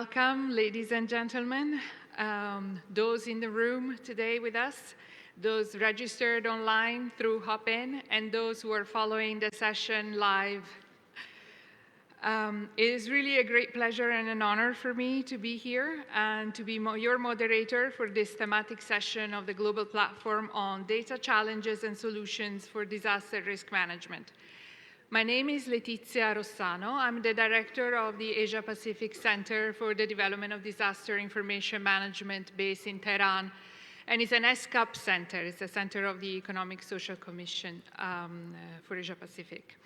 welcome, ladies and gentlemen, those in the room today with us, those registered online through Hopin, and those who are following the session live. It is really a great pleasure and an honor for me to be here and to be your moderator for this thematic session of the Global Platform on Data Challenges and Solutions for Disaster Risk Management. My name is Letizia Rossano. I'm the director of the Asia Pacific Center for the Development of Disaster Information Management based in Tehran. And it's an ESCAP center. It's a center of the Economic Social Commission for Asia Pacific.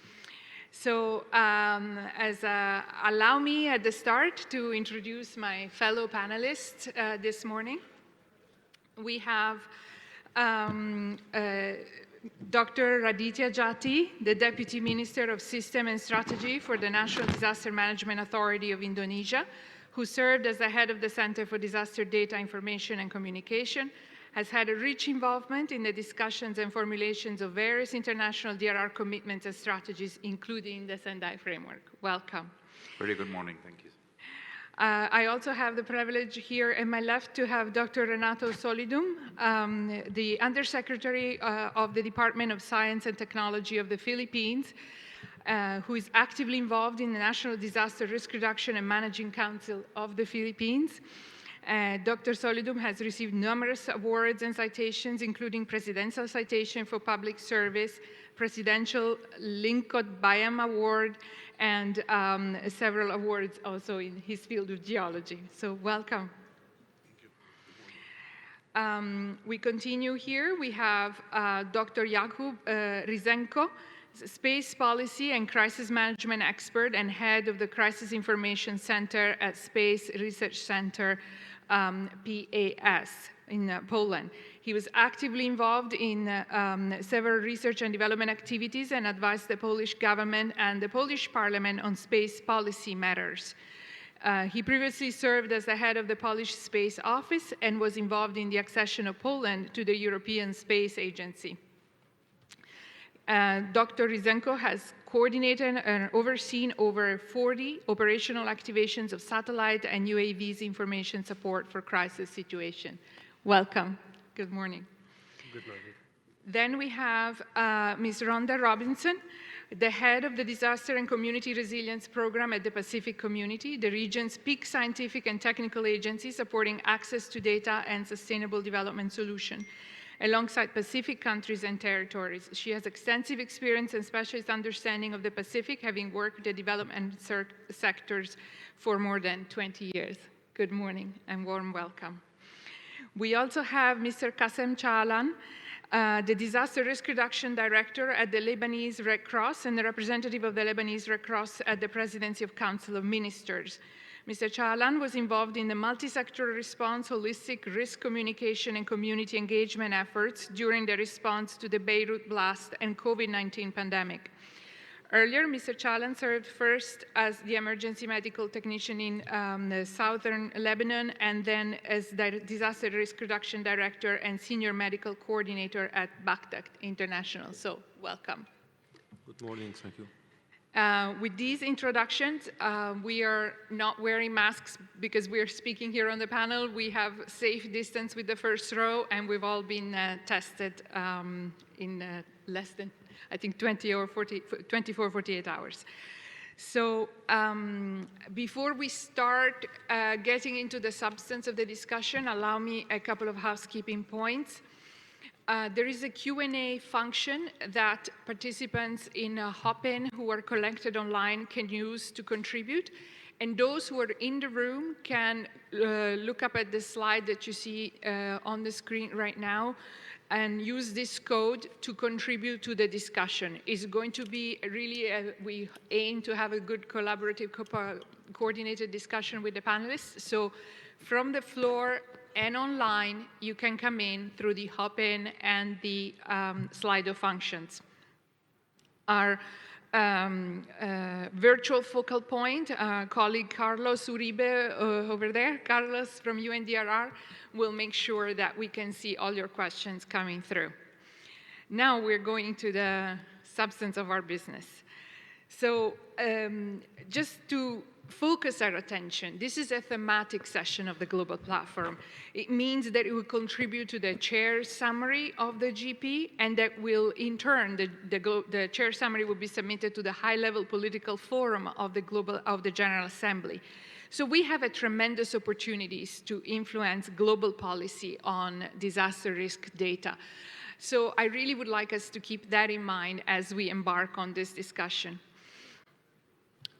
So allow me at the start to introduce my fellow panelists this morning. We have Dr. Raditya Jati, the Deputy Minister of System and Strategy for the National Disaster Management Authority of Indonesia, who served as the head of the Center for Disaster Data Information and Communication, has had a rich involvement in the discussions and formulations of various international DRR commitments and strategies, including the Sendai framework. Welcome. Very good morning, thank you. I also have the privilege here at my left to have Dr. Renato Solidum, the Undersecretary of the Department of Science and Technology of the Philippines, who is actively involved in the National Disaster Risk Reduction and Managing Council of the Philippines. Dr. Solidum has received numerous awards and citations, including Presidential Citation for Public Service, Presidential Lingkod Bayam Award, and several awards also in his field of geology. So welcome. Thank you. We continue here. We have Dr. Jakub Ryzenko, Space Policy and Crisis Management Expert and Head of the Crisis Information Center at Space Research Center, PAS, in Poland. He was actively involved in several research and development activities and advised the Polish government and the Polish Parliament on space policy matters. He previously served as the head of the Polish Space Office and was involved in the accession of Poland to the European Space Agency. Dr. Ryzenko has coordinated and overseen over 40 operational activations of satellite and UAVs information support for crisis situation. Welcome. Good morning. Good morning. Then we have Ms. Rhonda Robinson, the head of the Disaster and Community Resilience Program at the Pacific Community, the region's peak scientific and technical agency supporting access to data and sustainable development solution alongside Pacific countries and territories. She has extensive experience and specialist understanding of the Pacific, having worked with the development sectors for more than 20 years. Good morning and warm welcome. We also have Mr. Qasem Chaalan, the Disaster Risk Reduction Director at the Lebanese Red Cross and the representative of the Lebanese Red Cross at the Presidency of Council of Ministers. Mr. Chaalan was involved in the multi-sectoral response, holistic risk communication and community engagement efforts during the response to the Beirut blast and COVID-19 pandemic. Earlier, Mr. Chaalan served first as the emergency medical technician in southern Lebanon and then as Disaster Risk Reduction Director and Senior Medical Coordinator at Baghdad International. So, welcome. Good morning, thank you. With these introductions, we are not wearing masks because we are speaking here on the panel. We have safe distance with the first row, and we've all been tested in less than, I think, 24, 48 hours. So before we start getting into the substance of the discussion, allow me a couple of housekeeping points. There is a Q&A function that participants in Hopin who are collected online can use to contribute. And those who are in the room can look up at the slide that you see on the screen right now and use this code to contribute to the discussion. It's going to be really, we aim to have a good collaborative, coordinated discussion with the panelists. So from the floor and online, you can come in through the Hopin and the Slido functions. Our virtual focal point, colleague Carlos Uribe over there, Carlos from UNDRR, will make sure that we can see all your questions coming through. Now we're going to the substance of our business. So just to focus our attention. This is a thematic session of the global platform. It means that it will contribute to the chair summary of the GP, and that will, in turn, the chair summary will be submitted to the high-level political forum of the General Assembly. So we have a tremendous opportunities to influence global policy on disaster risk data. So I really would like us to keep that in mind as we embark on this discussion.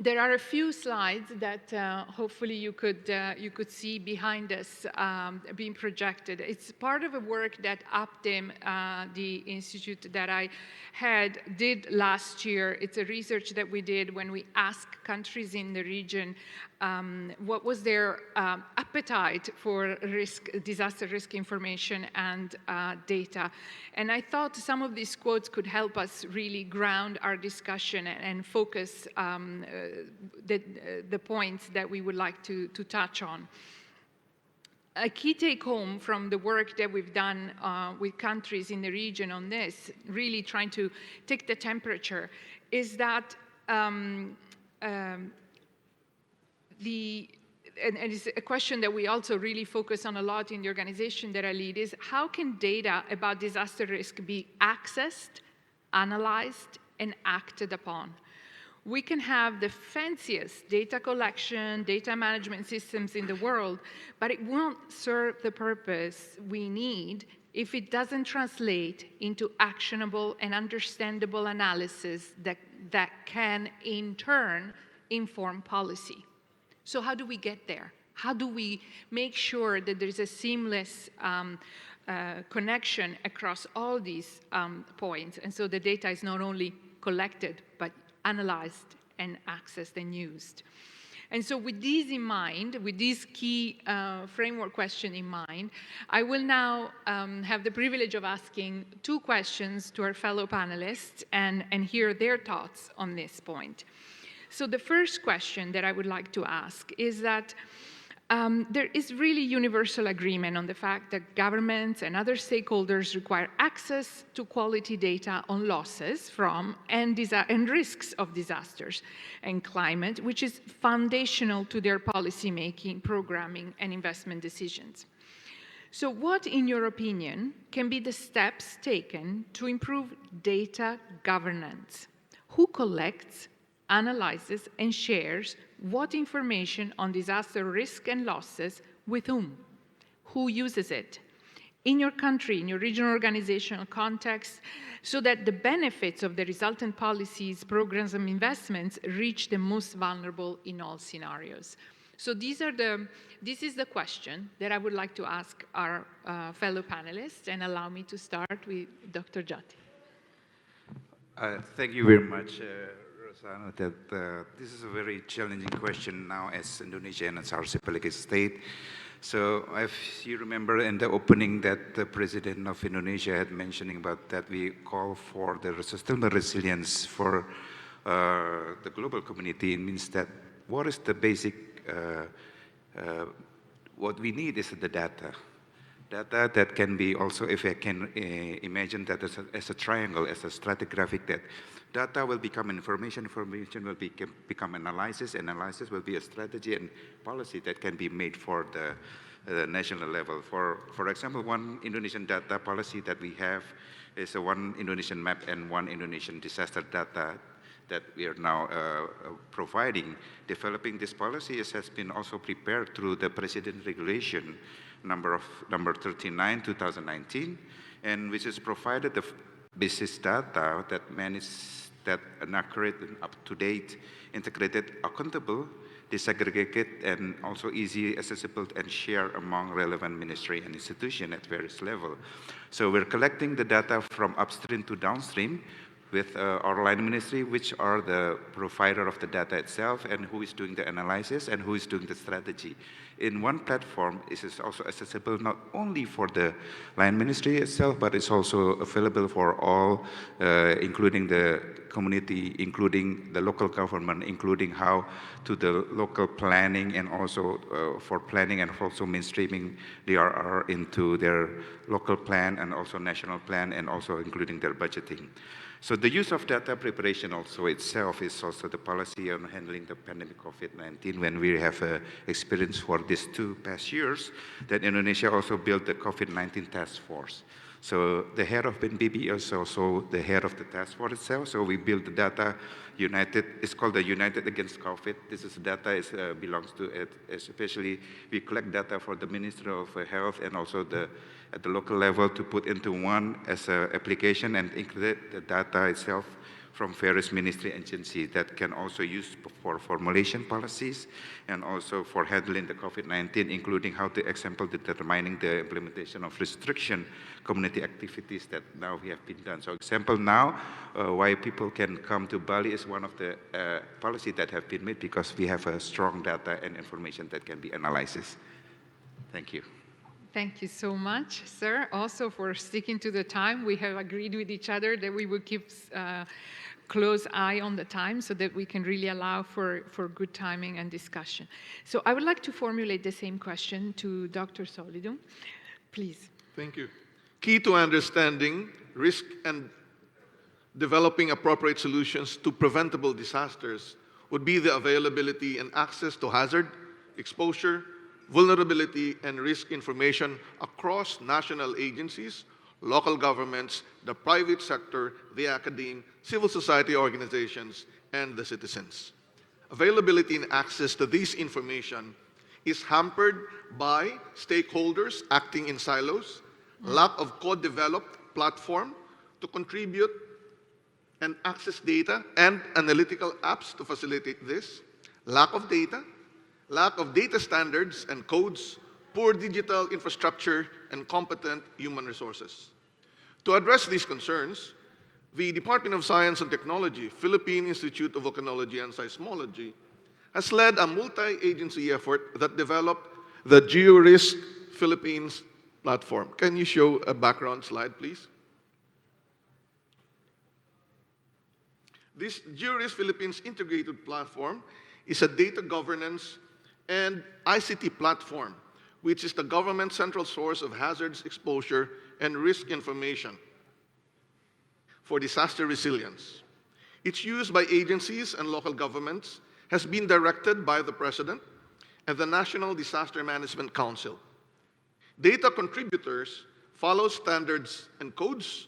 There are a few slides that hopefully you could see behind us being projected. It's part of a work that UPDIM, the institute that I did last year. It's a research that we did when we asked countries in the region what was their appetite for disaster risk information and data. And I thought some of these quotes could help us really ground our discussion and focus the points that we would like to touch on. A key take-home from the work that we've done with countries in the region on this, really trying to take the temperature, is that and it's a question that we also really focus on a lot in the organization that I lead, is how can data about disaster risk be accessed, analyzed, and acted upon? We can have the fanciest data collection, data management systems in the world, but it won't serve the purpose we need if it doesn't translate into actionable and understandable analysis that can, in turn, inform policy. So how do we get there? How do we make sure that there's a seamless connection across all these points? And so the data is not only collected, but analyzed and accessed and used. And so with these in mind, with these key framework question in mind, I will now have the privilege of asking two questions to our fellow panelists and hear their thoughts on this point. So the first question that I would like to ask is that there is really universal agreement on the fact that governments and other stakeholders require access to quality data on losses from and risks of disasters and climate, which is foundational to their policymaking, programming, and investment decisions. So what, in your opinion, can be the steps taken to improve data governance? Who collects, analyzes, and shares what information on disaster risk and losses with whom? Who uses it? In your country, in your regional organizational context, so that the benefits of the resultant policies, programs, and investments reach the most vulnerable in all scenarios. So this is the question that I would like to ask our fellow panelists, and allow me to start with Dr. Jati. Thank you very much, Rosanna. This is a very challenging question now as Indonesia and as our archipelagic state. So if you remember in the opening that the president of Indonesia had mentioning about that we call for the sustainable resilience for the global community, it means that what is the basic, what we need is the data. Data that can be also, if I can imagine that as a triangle, as a stratigraphic, that data will become information will become analysis will be a strategy and policy that can be made for the national level. For example, one Indonesian data policy that we have is a one Indonesian map and one Indonesian disaster data that we are now providing. Developing this policy has been also prepared through the President Regulation number 39, 2019, and which is provided the basis data that manages that an accurate and up-to-date, integrated, accountable, disaggregated, and also easy accessible and share among relevant ministry and institution at various levels. So we're collecting the data from upstream to downstream with our line ministry, which are the provider of the data itself, and who is doing the analysis and who is doing the strategy. in one platform. It is also accessible not only for the line ministry itself, but it's also available for all, including the community, including the local government, including how to the local planning, and also for planning and also mainstreaming DRR into their local plan and also national plan, and also including their budgeting. So the use of data preparation also itself is also the policy on handling the pandemic COVID-19. When we have experience for these 2 past years, that Indonesia also built the COVID-19 task force. So the head of BNPB is also the head of the task force itself. So we built the data united. It's called the United Against COVID. This is data belongs to it. Especially we collect data for the Ministry of Health and also at the local level to put into one as an application and include the data itself from various ministry agencies that can also use for formulation policies and also for handling the COVID-19, including how to example determining the implementation of restriction community activities that now we have been done. So example now, why people can come to Bali is one of the policy that have been made because we have a strong data and information that can be analyzed. Thank you. Thank you so much, sir, also for sticking to the time. We have agreed with each other that we would keep close eye on the time so that we can really allow for good timing and discussion. So I would like to formulate the same question to Dr. Solidum. Please. Thank you. Key to understanding risk and developing appropriate solutions to preventable disasters would be the availability and access to hazard, exposure, vulnerability, and risk information across national agencies, local governments, the private sector, the academe, civil society organizations, and the citizens. Availability and access to this information is hampered by stakeholders acting in silos, lack of co-developed platform to contribute and access data and analytical apps to facilitate this, lack of data standards and codes, poor digital infrastructure, and competent human resources. To address these concerns, the Department of Science and Technology, Philippine Institute of Volcanology and Seismology, has led a multi-agency effort that developed the GeoRisk Philippines platform. Can you show a background slide, please? This GeoRisk Philippines integrated platform is a data governance and ICT platform, which is the government's central source of hazards, exposure, and risk information for disaster resilience. Its use by agencies and local governments has been directed by the President and the National Disaster Management Council. Data contributors follow standards and codes.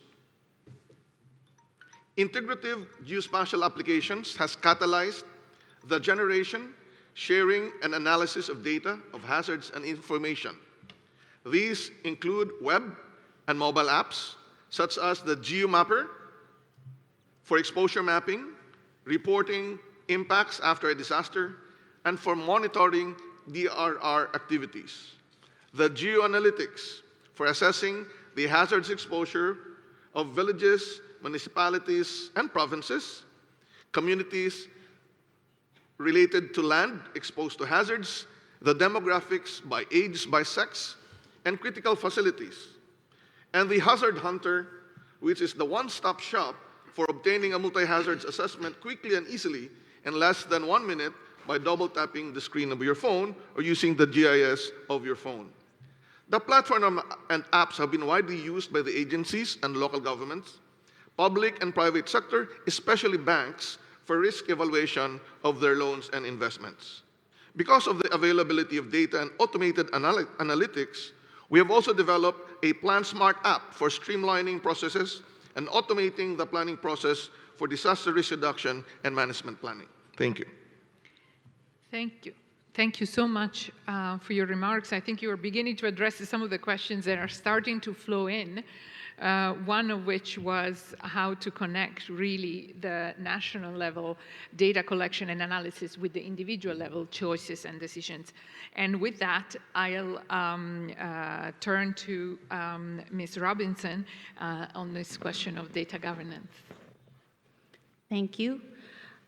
Integrative geospatial applications has catalyzed the generation, sharing, and analysis of data, of hazards, and information. These include web and mobile apps, such as the GeoMapper for exposure mapping, reporting impacts after a disaster, and for monitoring DRR activities. The GeoAnalytics for assessing the hazards exposure of villages, municipalities, and provinces, communities related to land exposed to hazards, the demographics by age, by sex, and critical facilities. And the Hazard Hunter, which is the one-stop shop for obtaining a multi-hazards assessment quickly and easily in less than 1 minute by double-tapping the screen of your phone or using the GIS of your phone. The platform and apps have been widely used by the agencies and local governments, public and private sector, especially banks, for risk evaluation of their loans and investments. Because of the availability of data and automated analytics, we have also developed a Plan Smart app for streamlining processes and automating the planning process for disaster risk reduction and management planning. Thank you. Thank you. Thank you so much for your remarks. I think you are beginning to address some of the questions that are starting to flow in, one of which was how to connect really the national level data collection and analysis with the individual level choices and decisions. And with that, I'll turn to Ms. Robinson on this question of data governance. Thank you.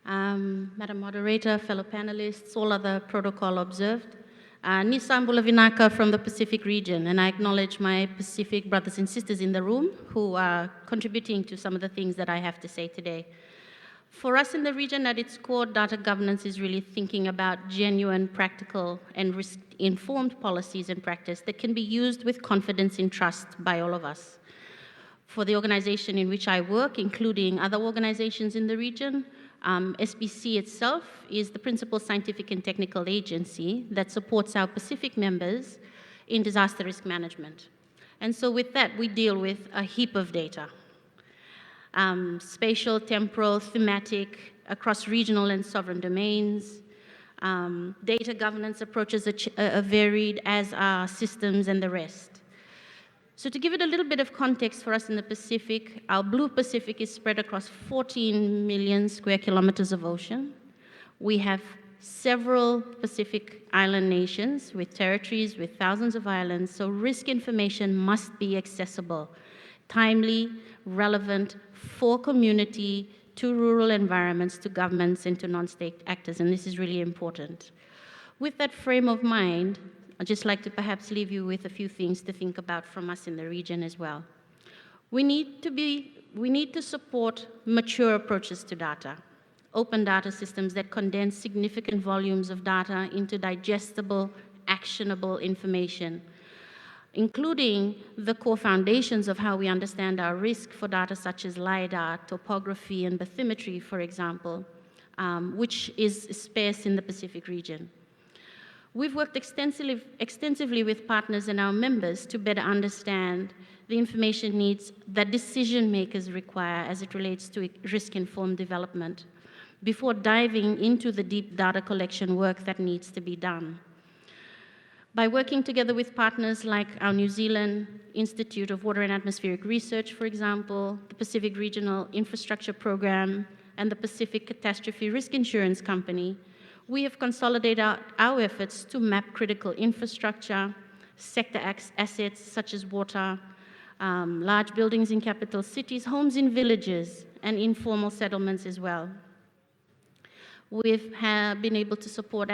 Madam Moderator, fellow panelists, all other protocol observed. Nisambula Vinaka from the Pacific region, and I acknowledge my Pacific brothers and sisters in the room who are contributing to some of the things that I have to say today. For us in the region, at its core, data governance is really thinking about genuine, practical, and risk-informed policies and practice that can be used with confidence and trust by all of us. For the organization in which I work, including other organizations in the region, SBC itself is the principal scientific and technical agency that supports our Pacific members in disaster risk management. And so with that, we deal with a heap of data. Spatial, temporal, thematic, across regional and sovereign domains. Data governance approaches are varied, as are systems and the rest. So to give it a little bit of context for us in the Pacific, our blue Pacific is spread across 14 million square kilometers of ocean. We have several Pacific island nations with territories with thousands of islands, so risk information must be accessible, timely, relevant for community, to rural environments, to governments, and to non-state actors, and this is really important. With that frame of mind, I'd just like to perhaps leave you with a few things to think about from us in the region as well. We need to support mature approaches to data, open data systems that condense significant volumes of data into digestible, actionable information, including the core foundations of how we understand our risk for data such as LiDAR, topography, and bathymetry, for example, which is sparse in the Pacific region. We've worked extensively with partners and our members to better understand the information needs that decision makers require as it relates to risk-informed development before diving into the deep data collection work that needs to be done. By working together with partners like our New Zealand Institute of Water and Atmospheric Research, for example, the Pacific Regional Infrastructure Program, and the Pacific Catastrophe Risk Insurance Company, we have consolidated our efforts to map critical infrastructure, sector assets such as water, large buildings in capital cities, homes in villages, and informal settlements as well. We've been able to support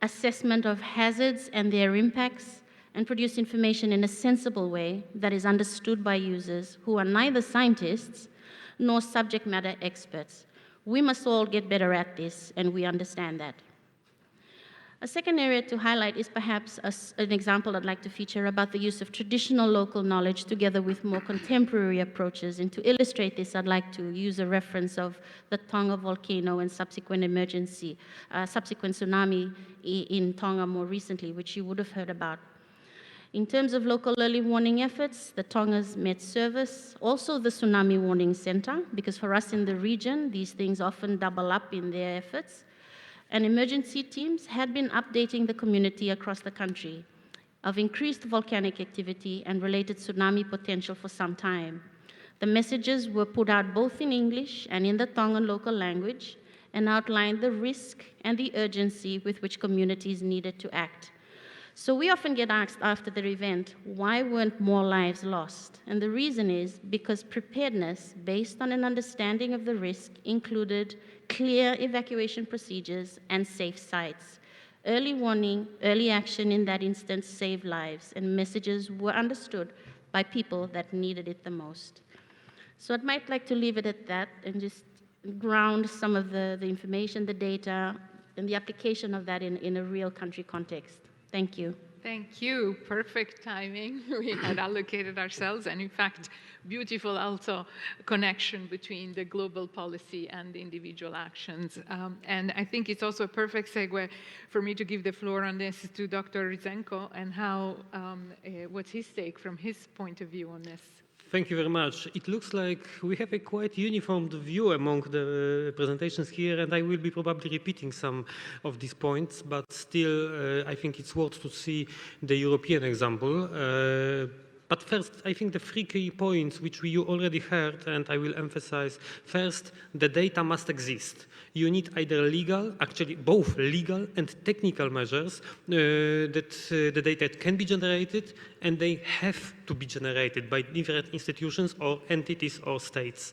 assessment of hazards and their impacts and produce information in a sensible way that is understood by users who are neither scientists nor subject matter experts. We must all get better at this, and we understand that. A second area to highlight is perhaps an example I'd like to feature about the use of traditional local knowledge together with more contemporary approaches. And to illustrate this, I'd like to use a reference of the Tonga volcano and subsequent tsunami in Tonga more recently, which you would have heard about. In terms of local early warning efforts, the Tonga's Met Service, also the Tsunami Warning Center, because for us in the region, these things often double up in their efforts, and emergency teams had been updating the community across the country of increased volcanic activity and related tsunami potential for some time. The messages were put out both in English and in the Tongan local language and outlined the risk and the urgency with which communities needed to act. So we often get asked after the event, why weren't more lives lost? And the reason is because preparedness based on an understanding of the risk included clear evacuation procedures and safe sites. Early warning, early action in that instance saved lives, and messages were understood by people that needed it the most. So I might like to leave it at that and just ground some of the information, the data, and the application of that in a real country context. Thank you. Thank you. Perfect timing. We had allocated ourselves, and in fact, beautiful also connection between the global policy and the individual actions. And I think it's also a perfect segue for me to give the floor on this to Dr. Ryzenko and how, what's his take from his point of view on this. Thank you very much. It looks like we have a quite uniform view among the presentations here, and I will be probably repeating some of these points, but still I think it's worth to see the European example. But first, I think the three key points which you already heard, and I will emphasize. First, the data must exist. You need either legal, actually both legal and technical measures that the data can be generated, and they have to be generated by different institutions or entities or states.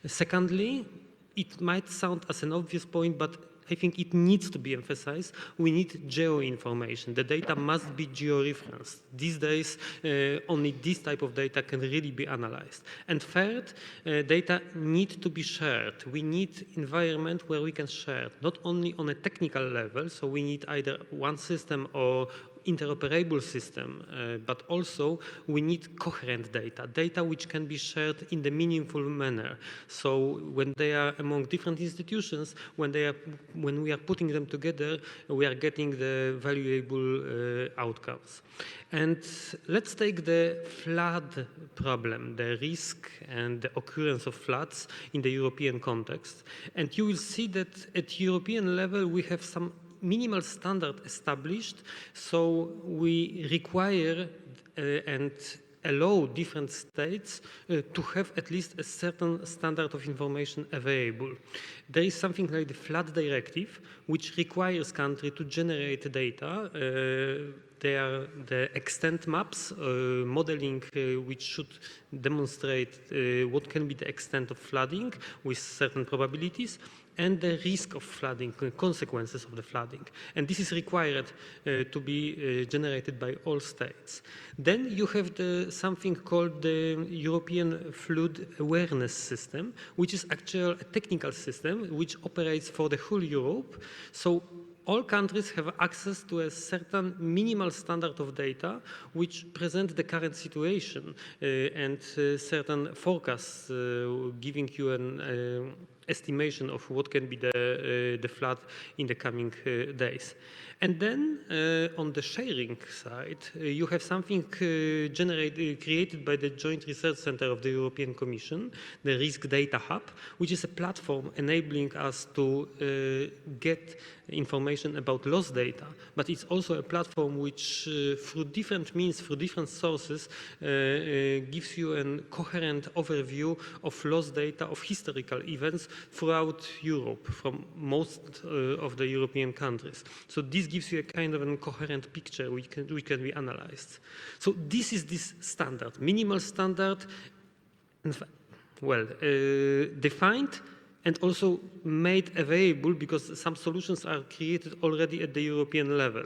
Secondly, it might sound as an obvious point, but I think it needs to be emphasized, we need geo-information. The data must be geo-referenced. These days, only this type of data can really be analyzed. And third, data need to be shared. We need environment where we can share, not only on a technical level, so we need either one system or interoperable system, but also we need coherent data which can be shared in the meaningful manner. So when they are among different institutions, when we are putting them together, we are getting the valuable outcomes. And let's take the flood problem, the risk and the occurrence of floods in the European context. And you will see that at European level, we have some minimal standard established, so we require and allow different states to have at least a certain standard of information available. There is something like the flood directive, which requires country to generate data. There are the extent maps, modeling which should demonstrate what can be the extent of flooding with certain probabilities, and the risk of flooding, consequences of the flooding. And this is required to be generated by all states. Then you have something called the European Flood Awareness System, which is actually a technical system which operates for the whole Europe. So all countries have access to a certain minimal standard of data which present the current situation and certain forecasts giving you an estimation of what can be the flood in the coming days. And then on the sharing side, you have something created by the Joint Research Center of the European Commission, the Risk Data Hub, which is a platform enabling us to get information about loss data, but it's also a platform which through different means, through different sources, gives you a coherent overview of loss data of historical events throughout Europe, from most of the European countries. So this gives you a kind of a coherent picture which can be analyzed. So this is this standard, minimal standard, well, defined and also made available because some solutions are created already at the European level.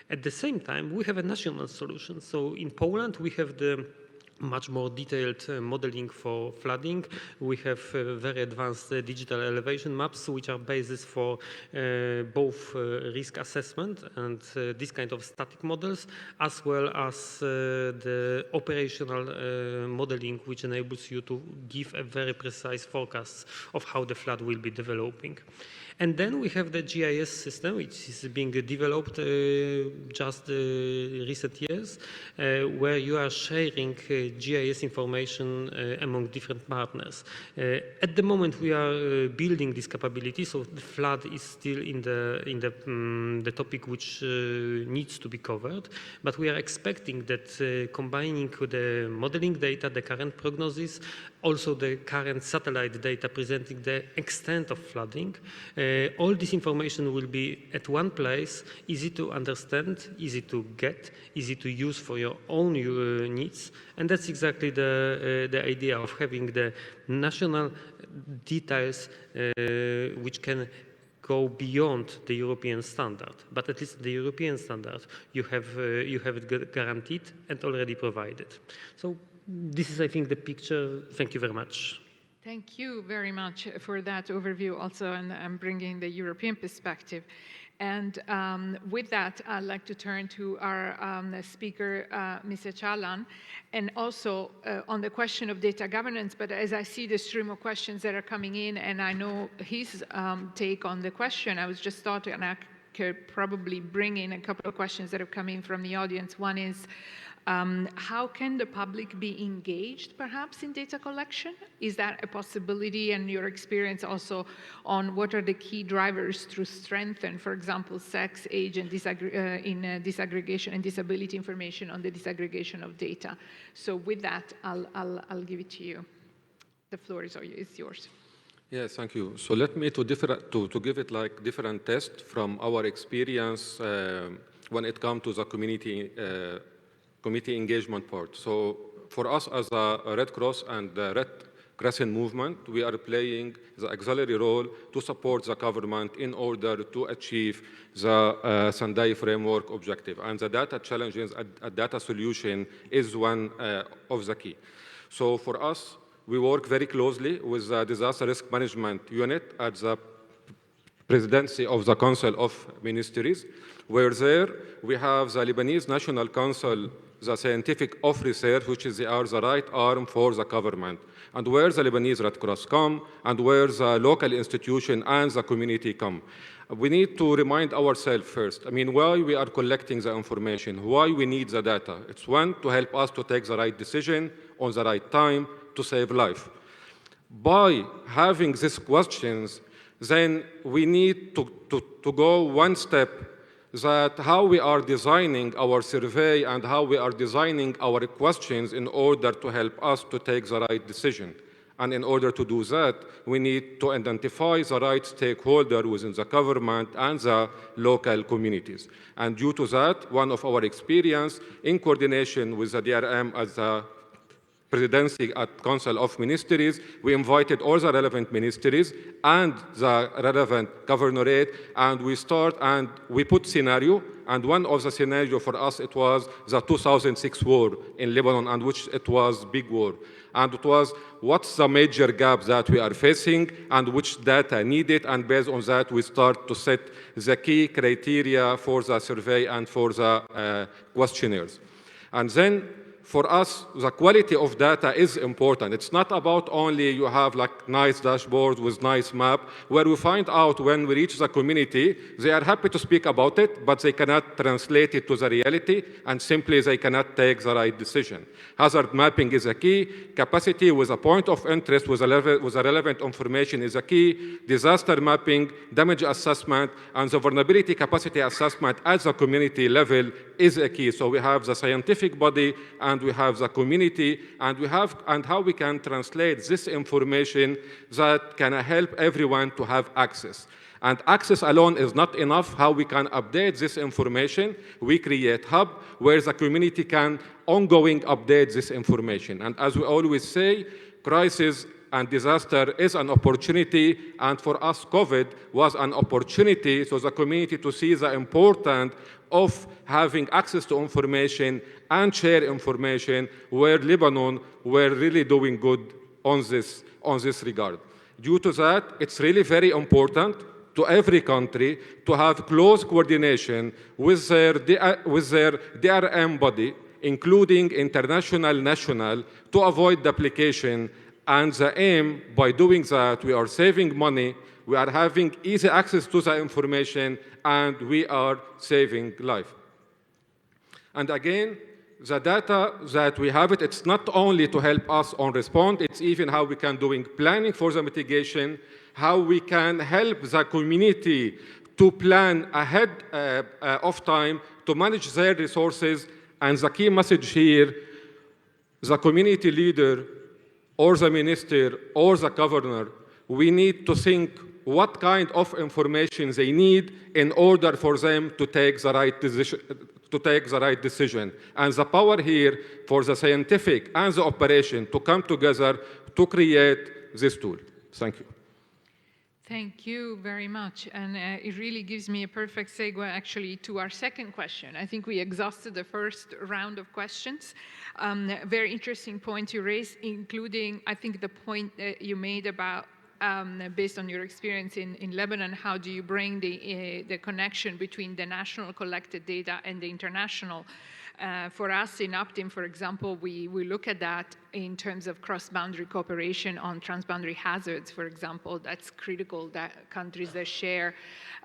At the same time, we have a national solution. So in Poland, we have the much more detailed modeling for flooding. We have very advanced digital elevation maps, which are basis for both risk assessment and this kind of static models, as well as the operational modeling, which enables you to give a very precise forecast of how the flood will be developing. And then we have the GIS system, which is being developed just recent years, where you are sharing GIS information among different partners. At the moment, we are building this capability, so the flood is still in the topic which needs to be covered. But we are expecting that combining with the modeling data, the current prognosis, also the current satellite data presenting the extent of flooding, all this information will be at one place, easy to understand, easy to get, easy to use for your own needs. And that's exactly the idea of having the national details which can go beyond the European standard. But at least the European standard, you have it guaranteed and already provided. So this is, I think, the picture. Thank you very much. Thank you very much for that overview also, and bringing the European perspective. And with that, I'd like to turn to our speaker, Mr. Chalan, and also on the question of data governance. But as I see the stream of questions that are coming in, and I know his take on the question, I was just thought, and I could probably bring in a couple of questions that have come in from the audience. One is, how can the public be engaged, perhaps, in data collection? Is that a possibility? And your experience also on what are the key drivers to strengthen, for example, sex, age, and disaggregation and disability information on the disaggregation of data. So with that, I'll give it to you. The floor is yours. Yes, thank you. So let me to give it like different tests from our experience when it comes to the community engagement part. So for us as a Red Cross and Red crescent movement. We are playing the auxiliary role to support the government in order to achieve the Sendai framework objective. And the data challenges, a data solution is one of the key. So for us, we work very closely with the Disaster Risk Management Unit at the Presidency of the Council of Ministries, where there we have the Lebanese National Council, the Scientific of Research, which is the right arm for the government, and where the Lebanese Red Cross come, and where the local institution and the community come. We need to remind ourselves first, why we are collecting the information, why we need the data. It's one, to help us to take the right decision on the right time to save life. By having these questions, then we need to go one step, that how we are designing our survey and how we are designing our questions in order to help us to take the right decision. And in order to do that, we need to identify the right stakeholder within the government and the local communities. And due to that, one of our experience in coordination with the DRM as the Presidency at Council of Ministries, we invited all the relevant ministries and the relevant governorate, and we put scenario, and one of the scenario for us, it was the 2006 war in Lebanon, and which it was big war. And it was, what's the major gap that we are facing, and which data needed, and based on that, we start to set the key criteria for the survey and for the questionnaires. And then, for us, the quality of data is important. It's not about only you have like nice dashboards with nice map, where we find out when we reach the community, they are happy to speak about it, but they cannot translate it to the reality, and simply they cannot take the right decision. Hazard mapping is a key. Capacity with a point of interest with a relevant information is a key. Disaster mapping, damage assessment, and the vulnerability capacity assessment at the community level is a key. So we have the scientific body, and we have the community, and how we can translate this information that can help everyone to have access. And access alone is not enough. How we can update this information? We create hub where the community can ongoing update this information. And as we always say, crisis and disaster is an opportunity, and for us, COVID was an opportunity for the community to see the importance of having access to information and share information, where Lebanon were really doing good on this regard. Due to that, it's really very important to every country to have close coordination with their DRM body, including international, national, to avoid duplication. And the aim, by doing that, we are saving money, we are having easy access to the information, and we are saving life. And again, the data that we have it's not only to help us on response, it's even how we can doing planning for the mitigation, how we can help the community to plan ahead of time to manage their resources. And the key message here, the community leader or the minister or the governor, we need to think what kind of information they need in order for them to take the right decision. And the power here for the scientific and the operation to come together to create this tool. Thank you. Thank you very much. And it really gives me a perfect segue actually to our second question. I think we exhausted the first round of questions. Very interesting point you raised, including, I think, the point that you made about based on your experience in Lebanon, how do you bring the connection between the national collected data and the international? For us in Optim, for example, we look at that in terms of cross-boundary cooperation on transboundary hazards, for example. That's critical that countries that share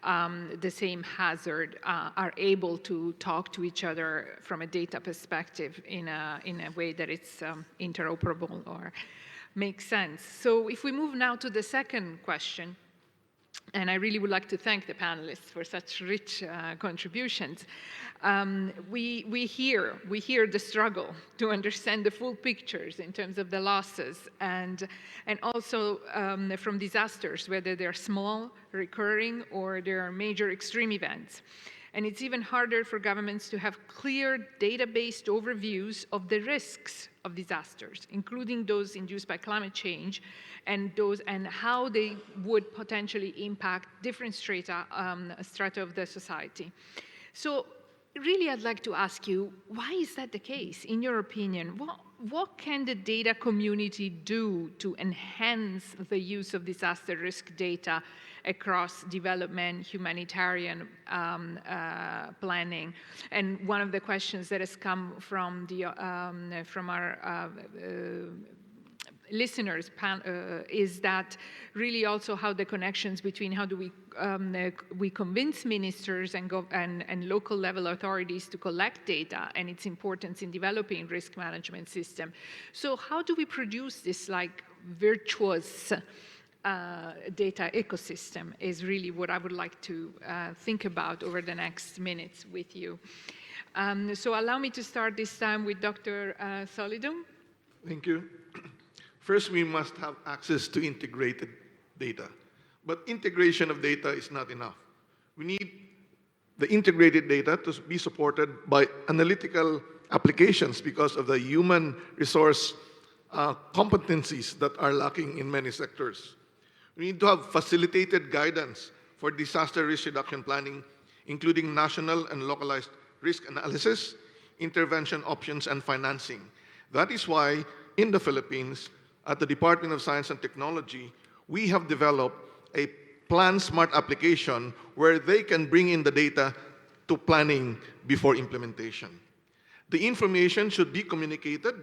the same hazard are able to talk to each other from a data perspective in a way that it's interoperable or makes sense. So if we move now to the second question, and I really would like to thank the panelists for such rich contributions. We hear the struggle to understand the full pictures in terms of the losses and also from disasters, whether they're small, recurring, or there are major extreme events. And it's even harder for governments to have clear data-based overviews of the risks of disasters, including those induced by climate change, and how they would potentially impact different strata of the society. So really, I'd like to ask you, why is that the case, in your opinion? What can the data community do to enhance the use of disaster risk data across development, humanitarian planning? And one of the questions that has come from our listeners is that really also how the connections between how do we convince ministers and local level authorities to collect data and its importance in developing risk management system. So how do we produce this like virtuous data ecosystem is really what I would like to think about over the next minutes with you. So allow me to start this time with Dr. Solidum. Thank you. First, we must have access to integrated data. But integration of data is not enough. We need the integrated data to be supported by analytical applications because of the human resource competencies that are lacking in many sectors. We need to have facilitated guidance for disaster risk reduction planning, including national and localized risk analysis, intervention options, and financing. That is why in the Philippines, at the Department of Science and Technology, we have developed a Plan Smart application where they can bring in the data to planning before implementation. The information should be communicated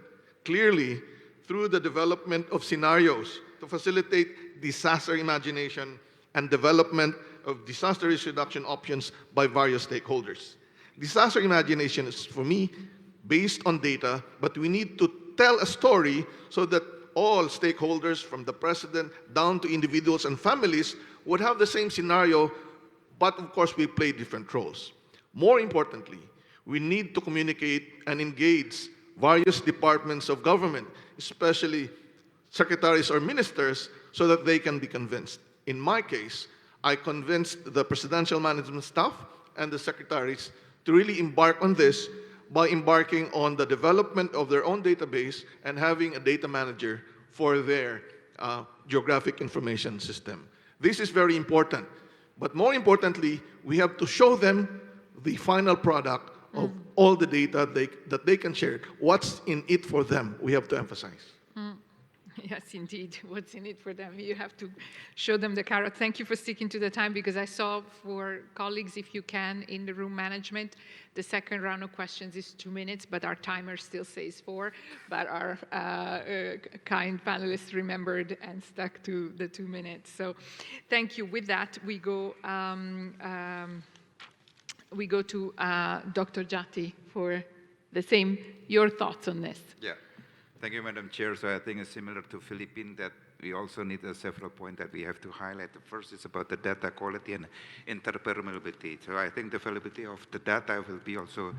clearly through the development of scenarios to facilitate disaster imagination and development of disaster risk reduction options by various stakeholders. Disaster imagination is, for me, based on data, but we need to tell a story so that all stakeholders, from the president down to individuals and families, would have the same scenario, but of course we play different roles. More importantly, we need to communicate and engage various departments of government, especially secretaries or ministers, so that they can be convinced. In my case, I convinced the presidential management staff and the secretaries to really embark on this by embarking on the development of their own database and having a data manager for their geographic information system. This is very important. But more importantly, we have to show them the final product of all the data that they can share. What's in it for them, we have to emphasize. Yes, indeed. What's in it for them? You have to show them the carrot. Thank you for sticking to the time, because I saw for colleagues, if you can, in the room management, the second round of questions is 2 minutes, but our timer still says 4. But our kind panelists remembered and stuck to the 2 minutes. So thank you. With that, we go to Dr. Jati for the same, your thoughts on this. Yeah. Thank you, Madam Chair. So I think it's similar to Philippines that we also need several points that we have to highlight. The first is about the data quality and interoperability. So I think the availability of the data will be also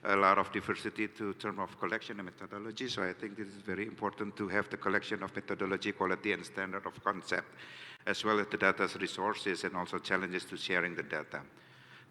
a lot of diversity to term of collection and methodology. So I think this is very important to have the collection of methodology, quality, and standard of concept, as well as the data's resources and also challenges to sharing the data.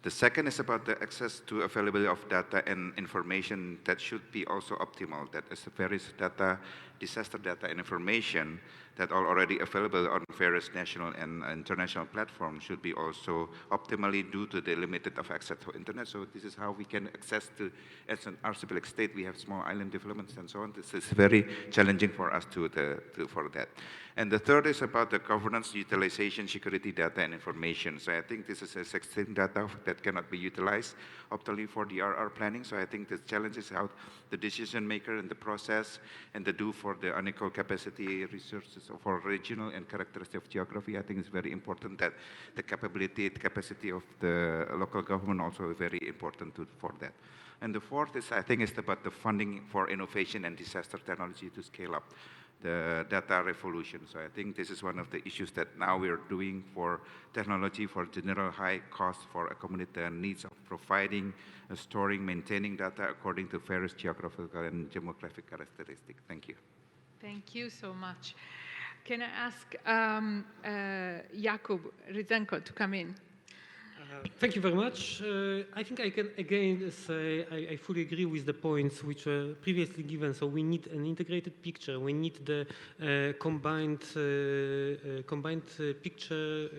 The second is about the access to availability of data and information that should be also optimal. That is the various data, disaster data and information that are already available on various national and international platforms should be also optimally due to the limited of access to internet. So this is how we can access to, as an archipelago state, we have small island developments and so on. This is very challenging for us for that. And the third is about the governance, utilization, security data and information. So I think this is existing data that cannot be utilized optimally for the RR planning. So I think the challenge is how the decision maker in the process and the do for the unequal capacity resources for regional and characteristic of geography. I think it's very important that the capacity of the local government also is very important for that. And the fourth is, I think, is about the funding for innovation and disaster technology to scale up the data revolution. So I think this is one of the issues that now we are doing for technology for general high cost for accommodate the needs of providing, storing, maintaining data according to various geographical and demographic characteristics. Thank you. Thank you so much. Can I ask Jakub Ryzenko to come in? Thank you very much. I think I can again say I fully agree with the points which were previously given. So we need an integrated picture. We need the combined picture,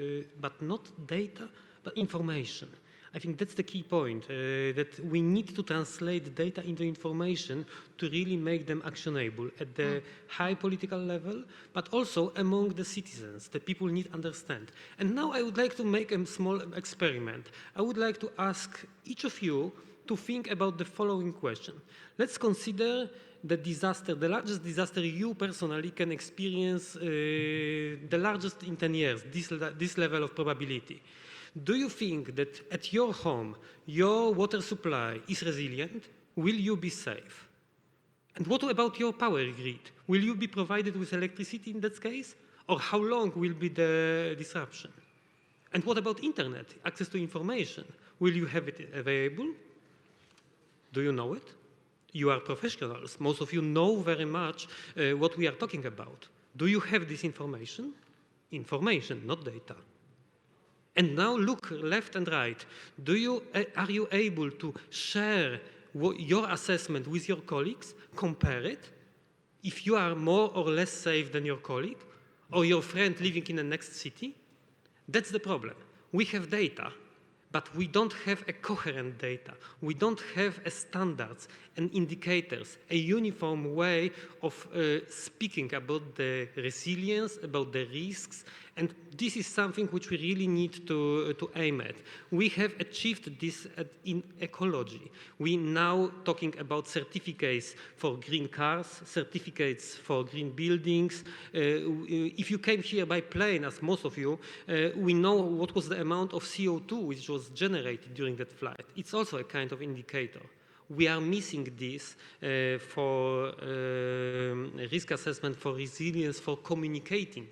but not data, but information. I think that's the key point, that we need to translate data into information to really make them actionable at the high political level, but also among the citizens. The people need to understand. And now I would like to make a small experiment. I would like to ask each of you to think about the following question. Let's consider the disaster, the largest disaster you personally can experience, the largest in 10 years, this level of probability. Do you think that at your home, your water supply is resilient? Will you be safe? And what about your power grid? Will you be provided with electricity in that case? Or how long will be the disruption? And what about internet, access to information? Will you have it available? Do you know it? You are professionals. Most of you know very much what we are talking about. Do you have this information? Information, not data. And now look left and right. Are you able to share your assessment with your colleagues, compare it? If you are more or less safe than your colleague or your friend living in the next city? That's the problem. We have data, but we don't have a coherent data. We don't have standards and indicators, a uniform way of speaking about the resilience, about the risks, and this is something which we really need to aim at. We have achieved this in ecology. We now talking about certificates for green cars, certificates for green buildings. If you came here by plane, as most of you, we know what was the amount of CO2 which was generated during that flight. It's also a kind of indicator. We are missing this for risk assessment, for resilience, for communicating.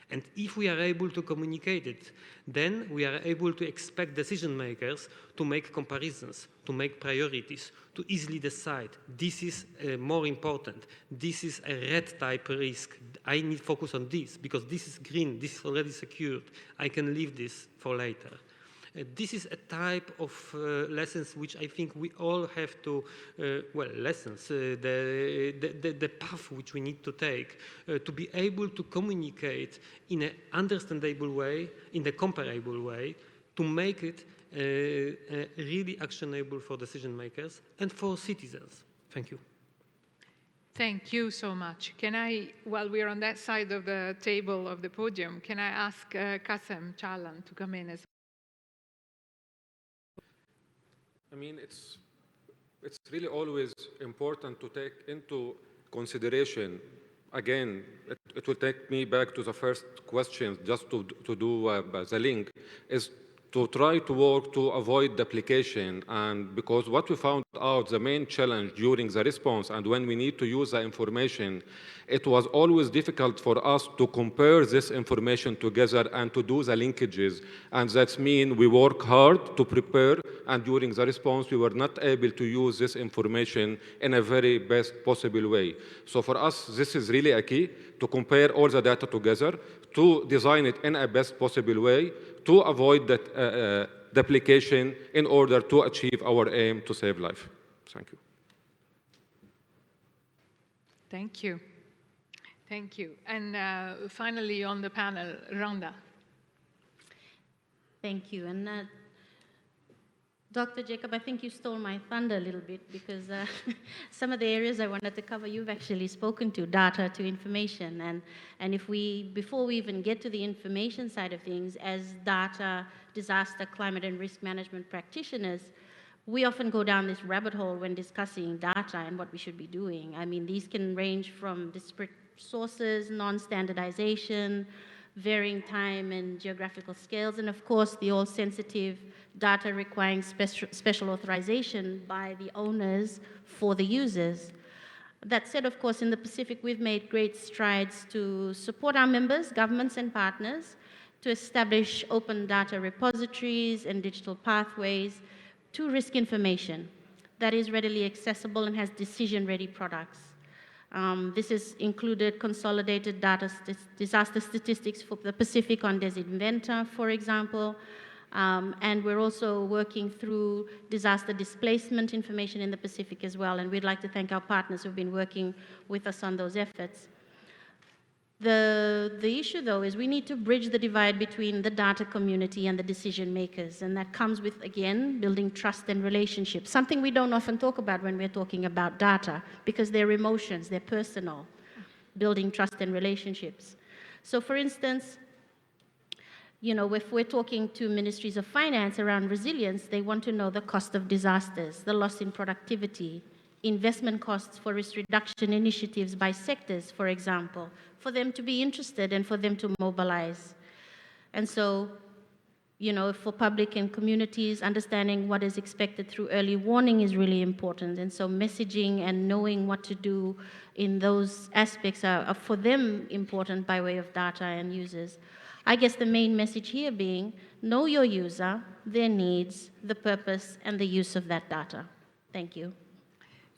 And if we are able to communicate it, then we are able to expect decision makers to make comparisons, to make priorities, to easily decide. This is more important. This is a red type risk. I need focus on this because this is green. This is already secured. I can leave this for later. This is a type of lessons which I think we all have to, lessons, the path which we need to take to be able to communicate in an understandable way, in a comparable way, to make it really actionable for decision makers and for citizens. Thank you. Thank you so much. Can I, while we're on that side of the table of the podium, can I ask Kasem Chalan to come in as well? I mean, it's really always important to take into consideration, again, it will take me back to the first question, just to do the link, is to try to work to avoid duplication. And because what we found out, the main challenge during the response and when we need to use the information, it was always difficult for us to compare this information together and to do the linkages. And that means we work hard to prepare, and during the response, we were not able to use this information in a very best possible way. So for us, this is really a key, to compare all the data together, to design it in a best possible way, to avoid that duplication in order to achieve our aim to save life. Thank you. Thank you. Thank you. And finally on the panel, Rhonda. Thank you. And Dr. Jacob, I think you stole my thunder a little bit because some of the areas I wanted to cover, you've actually spoken to, data to information. And if before we even get to the information side of things, as data, disaster, climate, and risk management practitioners, we often go down this rabbit hole when discussing data and what we should be doing. I mean, these can range from disparate sources, non-standardization, varying time and geographical scales, and of course, the all-sensitive data requiring special authorization by the owners for the users. That said, of course, in the Pacific, we've made great strides to support our members, governments, and partners to establish open data repositories and digital pathways to risk information that is readily accessible and has decision-ready products. This has included consolidated disaster statistics for the Pacific on Desinventa, for example, And we're also working through disaster displacement information in the Pacific as well, and we'd like to thank our partners who've been working with us on those efforts. The issue, though, is we need to bridge the divide between the data community and the decision makers, and that comes with, again, building trust and relationships, something we don't often talk about when we're talking about data, because they're emotions, they're personal, building trust and relationships. So, for instance, you know, if we're talking to ministries of finance around resilience, they want to know the cost of disasters, the loss in productivity, investment costs for risk reduction initiatives by sectors, for example, for them to be interested and for them to mobilize. And so, you know, for public and communities, understanding what is expected through early warning is really important. And so messaging and knowing what to do in those aspects are for them important by way of data and users. I guess the main message here being, know your user, their needs, the purpose, and the use of that data. Thank you.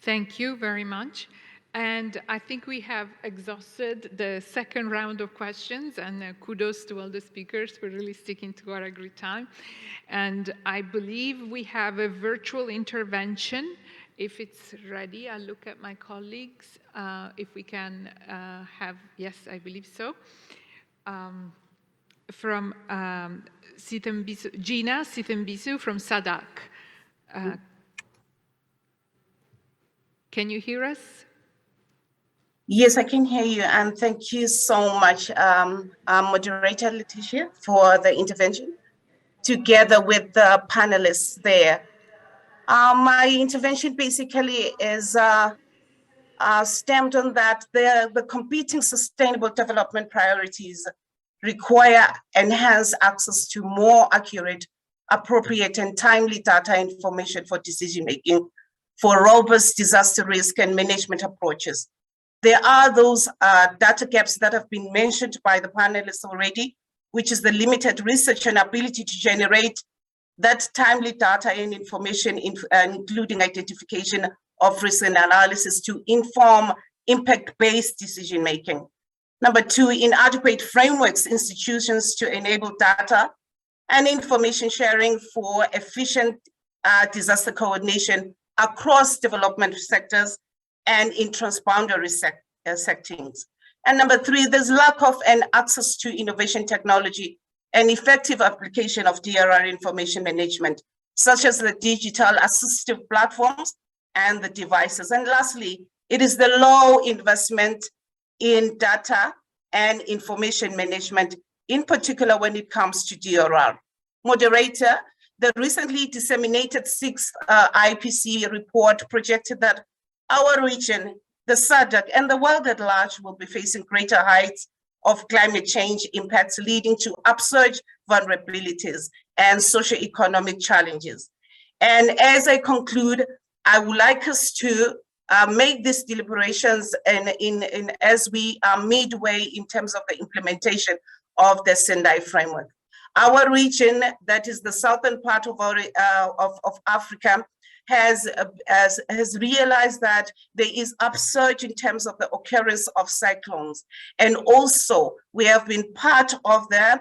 Thank you very much. And I think we have exhausted the second round of questions, and kudos to all the speakers for really sticking to our agreed time. And I believe we have a virtual intervention. If it's ready, I'll look at my colleagues. If we can have, yes, I believe so. From Gina Sitembisu from SADC. Can you hear us? Yes, I can hear you, and thank you so much, Moderator Letitia, for the intervention, together with the panelists there. My intervention basically is stemmed on that the competing sustainable development priorities require enhanced access to more accurate, appropriate, and timely data information for decision-making for robust disaster risk and management approaches. There are those data gaps that have been mentioned by the panelists already, which is the limited research and ability to generate that timely data and information, including identification of risk and analysis to inform impact-based decision-making. Number two, inadequate frameworks, institutions to enable data and information sharing for efficient disaster coordination across development sectors and in transboundary settings. And number three, there's lack of and access to innovation technology and effective application of DRR information management, such as the digital assistive platforms and the devices. And lastly, it is the low investment in data and information management, in particular when it comes to DRR. Moderator, the recently disseminated 6th IPC report projected that our region, the SADC, and the world at large will be facing greater heights of climate change impacts, leading to upsurge vulnerabilities and socioeconomic challenges. And as I conclude, I would like us to make these deliberations as we are midway in terms of the implementation of the Sendai framework. Our region, that is the southern part of Africa, has realized that there is upsurge in terms of the occurrence of cyclones. And also, we have been part of the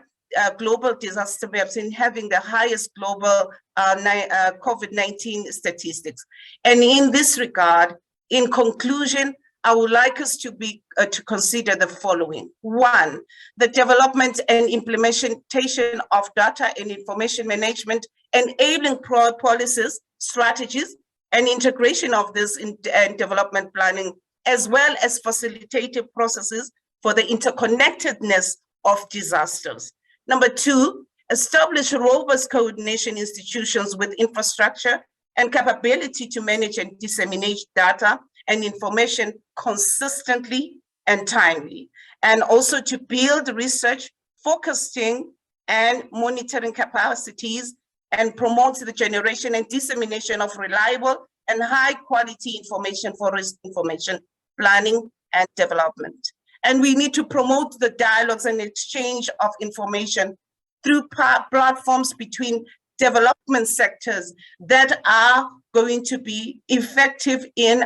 global disaster maps in having the highest global COVID-19 statistics. And in this regard, in conclusion, I would like us to consider the following. One, the development and implementation of data and information management, enabling policies, strategies, and integration of this in development planning, as well as facilitative processes for the interconnectedness of disasters. Number two, establish robust coordination institutions with infrastructure and capability to manage and disseminate data and information consistently and timely, and also to build research, focusing and monitoring capacities, and promote the generation and dissemination of reliable and high quality information for risk information planning and development. And we need to promote the dialogues and exchange of information through platforms between development sectors that are going to be effective in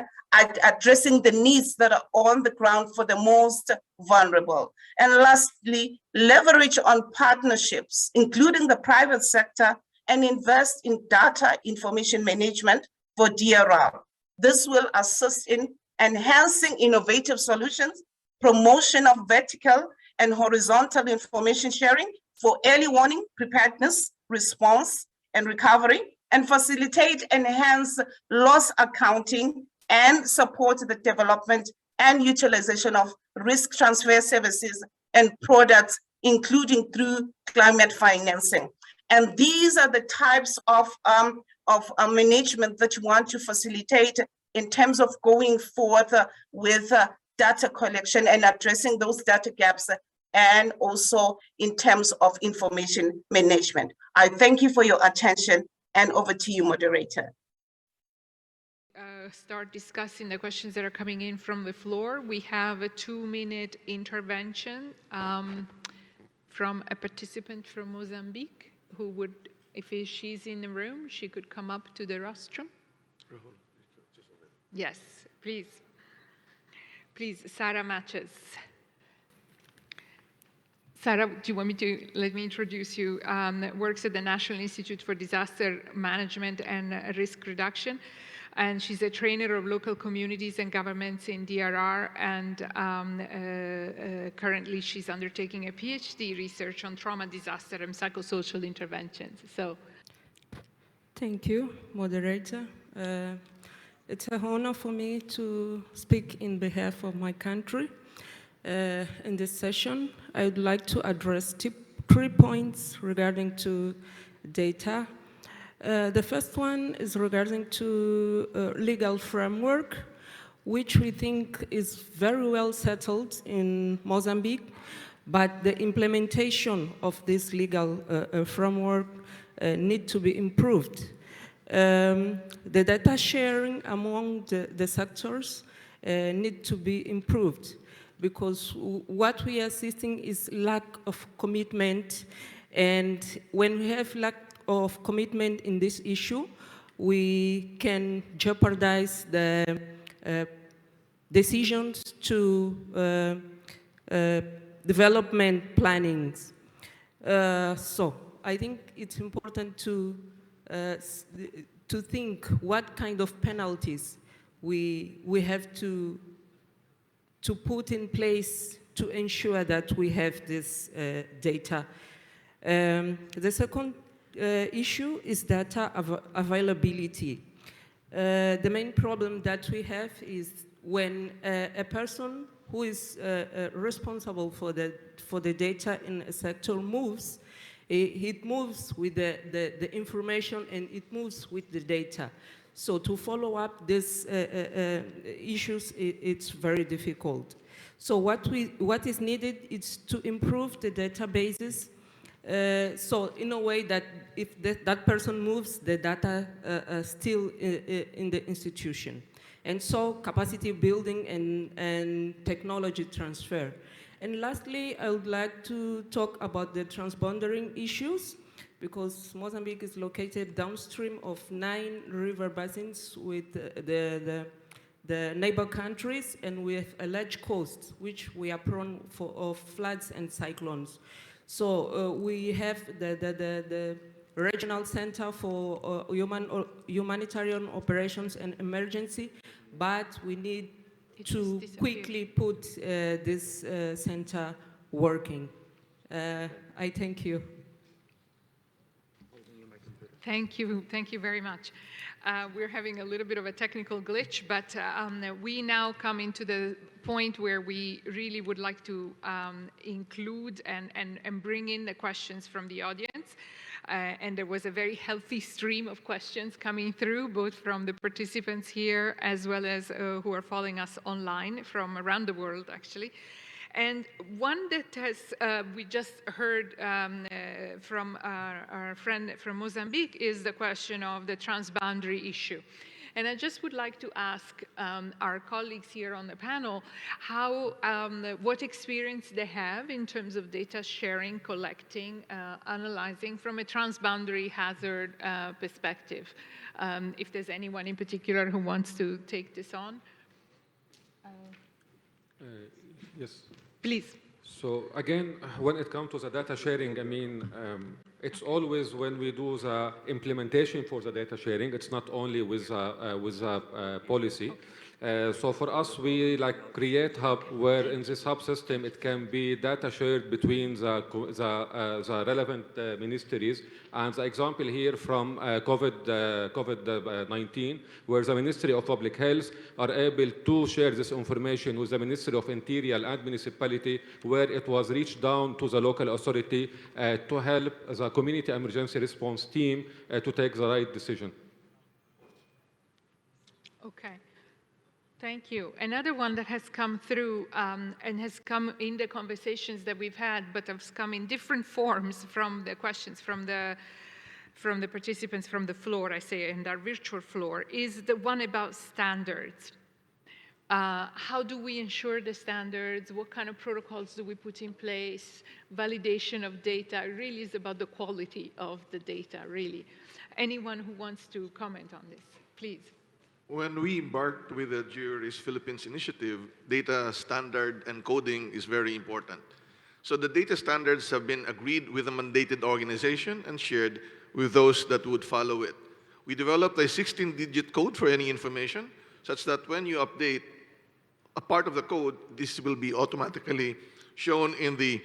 addressing the needs that are on the ground for the most vulnerable. And lastly, leverage on partnerships, including the private sector, and invest in data information management for DRR. This will assist in enhancing innovative solutions, promotion of vertical and horizontal information sharing for early warning, preparedness, response, and recovery, and facilitate enhanced loss accounting and support the development and utilization of risk transfer services and products, including through climate financing. And these are the types of management that you want to facilitate in terms of going forth with data collection and addressing those data gaps, and also in terms of information management. I thank you for your attention, and over to you, moderator. Start discussing the questions that are coming in from the floor. We have a 2-minute intervention from a participant from Mozambique who would, if she's in the room, she could come up to the rostrum. Yes, please. Please, Sarah Matches. Sarah, do you want me to, let me introduce you, works at the National Institute for Disaster Management and Risk Reduction. And she's a trainer of local communities and governments in DRR, and currently she's undertaking a PhD research on trauma, disaster, and psychosocial interventions. So, thank you, moderator. It's an honor for me to speak in behalf of my country. In this session, I would like to address 3 points regarding to data. The first one is regarding to legal framework, which we think is very well settled in Mozambique, but the implementation of this legal framework need to be improved. The data sharing among the sectors need to be improved, because what we are assisting is lack of commitment, and when we have lack of commitment in this issue, we can jeopardize the decisions to development plannings. So I think it's important to think what kind of penalties we have to put in place to ensure that we have this data. The second issue is data availability. The main problem that we have is when a person who is responsible for the data in a sector moves, it moves with the information, and it moves with the data. So to follow up these issues, it's very difficult. So what is needed is to improve the databases, so in a way that if that person moves, the data still in the institution. And so capacity building and technology transfer. And lastly, I would like to talk about the transboundary issues, because Mozambique is located downstream of 9 river basins with the neighbor countries, and we have a large coast, which we are prone of floods and cyclones. So we have the Regional Center for Humanitarian Operations and Emergency, but we need to quickly put this center working. I thank you. thank you very much. We're having a little bit of a technical glitch, but we now come into the point where we really would like to include and bring in the questions from the audience. And there was a very healthy stream of questions coming through, both from the participants here as well as who are following us online from around the world, actually. And one that has, we just heard from our friend from Mozambique is the question of the transboundary issue. And I just would like to ask our colleagues here on the panel how, what experience they have in terms of data sharing, collecting, analyzing from a transboundary hazard perspective. If there's anyone in particular who wants to take this on. Yes. Please. So again, when it comes to the data sharing, I mean, it's always when we do the implementation for the data sharing, it's not only with policy. So for us, we like create hub where in this hub system it can be data shared between the relevant ministries. And the example here from COVID-19, where the Ministry of Public Health are able to share this information with the Ministry of Interior and Municipality, where it was reached down to the local authority to help the community emergency response team to take the right decision. Okay. Thank you. Another one that has come through and has come in the conversations that we've had, but has come in different forms from the questions from the participants from the floor, I say, and our virtual floor, is the one about standards. How do we ensure the standards? What kind of protocols do we put in place? Validation of data. It really is about the quality of the data, really. Anyone who wants to comment on this, please. When we embarked with the Juris Philippines initiative, data standard and coding is very important. So the data standards have been agreed with a mandated organization and shared with those that would follow it. We developed a 16-digit code for any information, such that when you update a part of the code, this will be automatically shown in the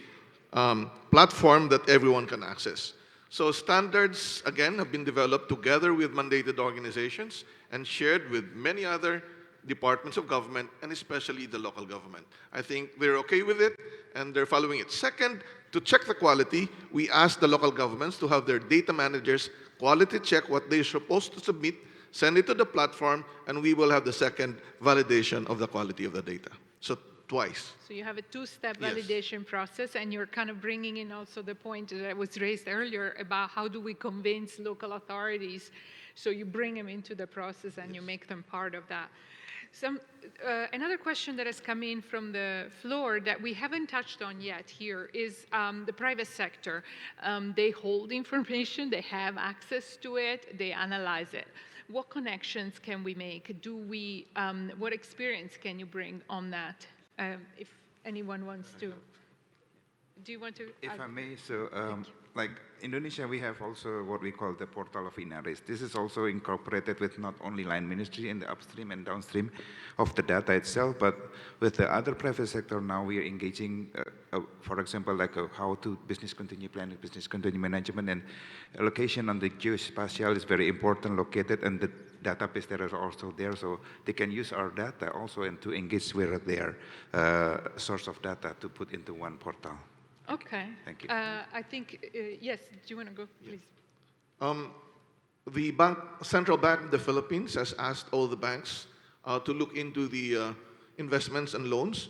platform that everyone can access. So standards, again, have been developed together with mandated organizations and shared with many other departments of government, and especially the local government. I think they're okay with it, and they're following it. Second, to check the quality, we ask the local governments to have their data managers quality check what they're supposed to submit, send it to the platform, and we will have the second validation of the quality of the data. So twice. So you have a two-step validation process, and you're kind of bringing in also the point that was raised earlier about how do we convince local authorities. So you bring them into the process and you make them part of that. Another question that has come in from the floor that we haven't touched on yet here is the private sector. They hold information, they have access to it, they analyze it. What connections can we make? What experience can you bring on that? If anyone wants to. Do you want to? If I may, so like Indonesia, we have also what we call the portal of Inaris. This is also incorporated with not only line ministry in the upstream and downstream of the data itself, but with the other private sector now we are engaging, for example, like how to business continuity planning, business continuity management, and location on the geospatial is very important, located, and the database that are also there, so they can use our data also and to engage with their source of data to put into one portal. Okay. Thank you. I think, yes, do you want to go, please? The Central Bank of the Philippines has asked all the banks to look into the investments and loans,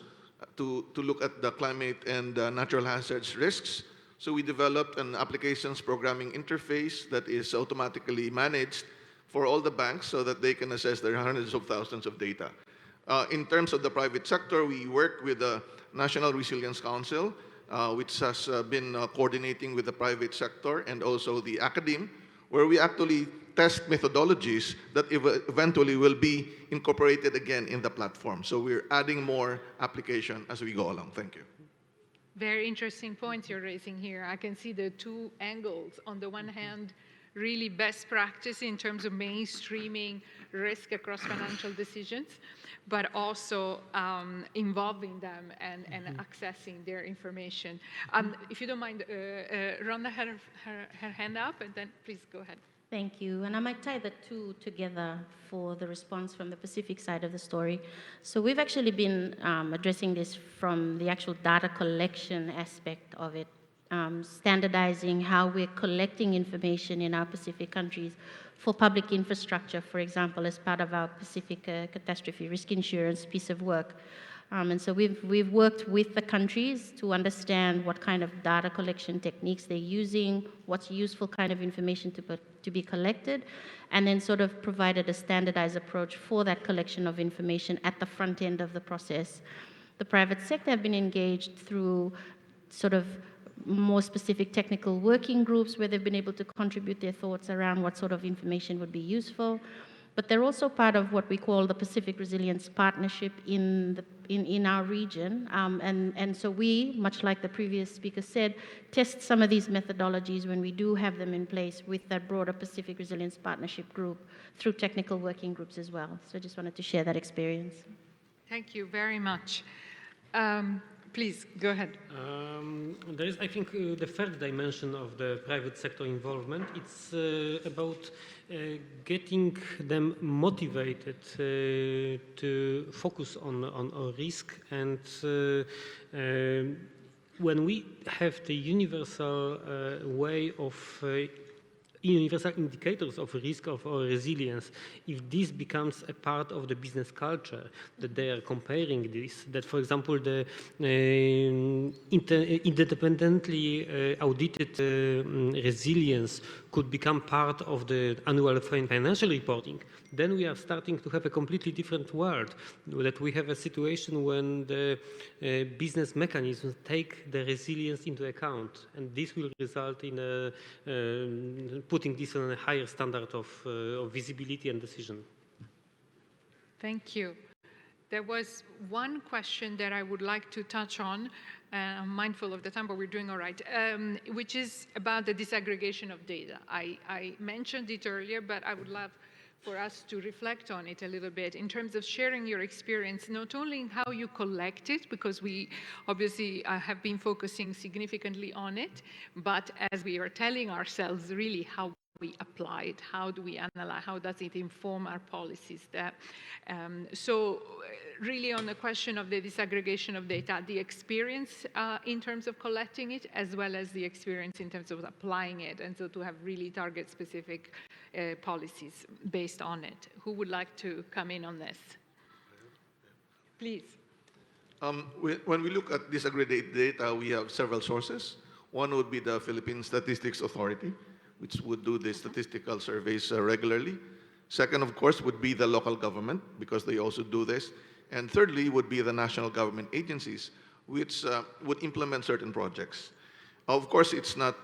to look at the climate and natural hazards risks. So we developed an applications programming interface that is automatically managed for all the banks so that they can assess their hundreds of thousands of data. In terms of the private sector, we work with the National Resilience Council, which has been coordinating with the private sector and also the academe, where we actually test methodologies that eventually will be incorporated again in the platform. So we're adding more application as we go along. Thank you. Very interesting points you're raising here. I can see the two angles. On the one hand, really best practice in terms of mainstreaming risk across financial decisions, but also involving them and accessing their information. If you don't mind, Rhonda had her hand up, and then please go ahead. Thank you. And I might tie the two together for the response from the Pacific side of the story. So we've actually been addressing this from the actual data collection aspect of it, standardizing how we're collecting information in our Pacific countries for public infrastructure, for example, as part of our Pacific catastrophe risk insurance piece of work. And so we've worked with the countries to understand what kind of data collection techniques they're using, what's useful kind of information to be collected, and then sort of provided a standardized approach for that collection of information at the front end of the process. The private sector have been engaged through sort of more specific technical working groups where they've been able to contribute their thoughts around what sort of information would be useful. but they're also part of what we call the Pacific Resilience Partnership in our region. And so we, much like the previous speaker said, test some of these methodologies when we do have them in place with that broader Pacific Resilience Partnership group through technical working groups as well. So I just wanted to share that experience. Thank you very much. Please, go ahead. There is, I think, the third dimension of the private sector involvement. It's about getting them motivated to focus on risk. And when we have the universal way of universal indicators of risk of or resilience, if this becomes a part of the business culture, that they are comparing this, that, for example, the independently audited resilience could become part of the annual financial reporting, then we are starting to have a completely different world, that we have a situation when the business mechanisms take the resilience into account, and this will result in putting this on a higher standard of visibility and decision. Thank you. There was one question that I would like to touch on. I'm mindful of the time, but we're doing all right, which is about the disaggregation of data. I mentioned it earlier, but I would love for us to reflect on it a little bit in terms of sharing your experience, not only in how you collect it, because we obviously have been focusing significantly on it, but as we are telling ourselves really how we apply it, how do we analyze, how does it inform our policies. So really on the question of the disaggregation of data, the experience in terms of collecting it, as well as the experience in terms of applying it, and so to have really target-specific policies based on it. Who would like to come in on this? Please. When we look at disaggregated data, we have several sources. One would be the Philippine Statistics Authority, which would do the statistical surveys regularly. Second, of course, would be the local government, because they also do this. And thirdly would be the national government agencies, which would implement certain projects. Of course, it's not,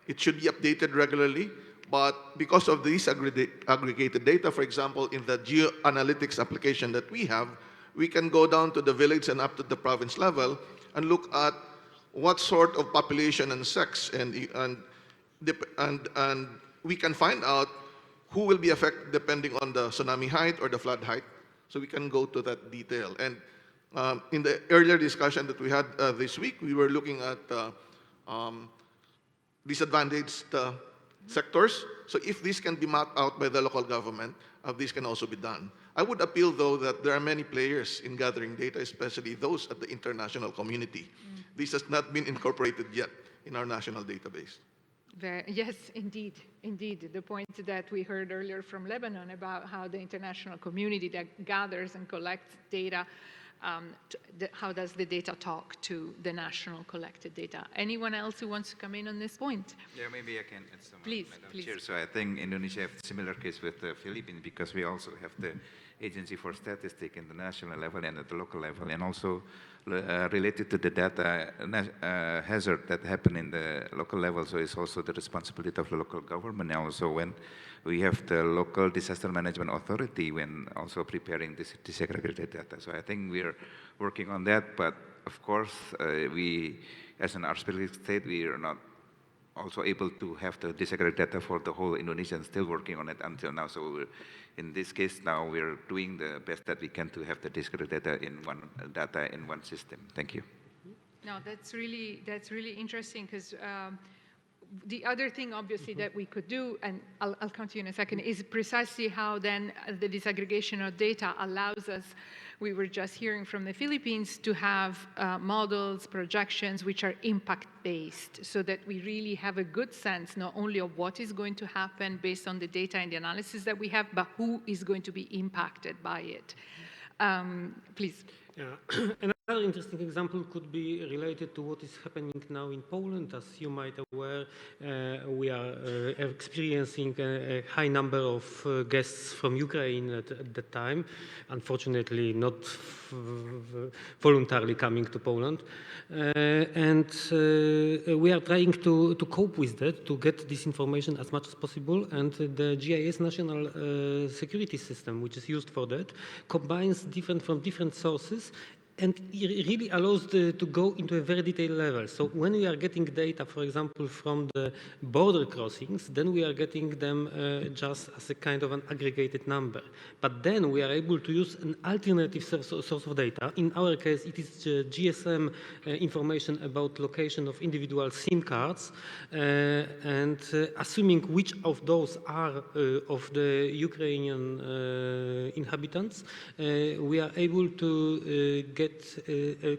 it should be updated regularly, but because of these aggregated data, for example, in the geoanalytics application that we have, we can go down to the village and up to the province level and look at what sort of population and sex, and we can find out who will be affected depending on the tsunami height or the flood height. So we can go to that detail. And in the earlier discussion that we had this week, we were looking at disadvantaged sectors. So if this can be mapped out by the local government, this can also be done. I would appeal, though, that there are many players in gathering data, especially those at the international community. This has not been incorporated yet in our national database. Yes, indeed, indeed. The point that we heard earlier from Lebanon about how the international community that gathers and collects data, how does the data talk to the national collected data? Anyone else who wants to come in on this point? Yeah, maybe I can add some. Please, Madam please. Chair. So I think Indonesia have similar case with the Philippines, because we also have the Agency for Statistics in the national level and at the local level, and also related to the data hazard that happen in the local level. So it's also the responsibility of the local government. And also when we have the local disaster management authority when also preparing this disaggregated data. So I think we are working on that, but of course we, as an archipelago state, we are not also able to have the disaggregated data for the whole Indonesia, and still working on it until now. So in this case now we're doing the best that we can to have the disaggregated data in one system. Thank you. No, that's really interesting, because the other thing, obviously, that we could do, and I'll come to you in a second, is precisely how then the disaggregation of data allows us, we were just hearing from the Philippines, to have models, projections, which are impact-based, so that we really have a good sense not only of what is going to happen based on the data and the analysis that we have, but who is going to be impacted by it. Please. Yeah. Another interesting example could be related to what is happening now in Poland. As you might aware, we are experiencing a high number of guests from Ukraine at that time, unfortunately not voluntarily coming to Poland. And we are trying to cope with that, to get this information as much as possible. And the GIS National Security System, which is used for that, combines from different sources, and it really allows to go into a very detailed level. So when we are getting data, for example, from the border crossings, then we are getting them just as a kind of an aggregated number. But then we are able to use an alternative source of data. In our case, it is GSM information about location of individual SIM cards. And assuming which of those are of the Ukrainian inhabitants, we are able to get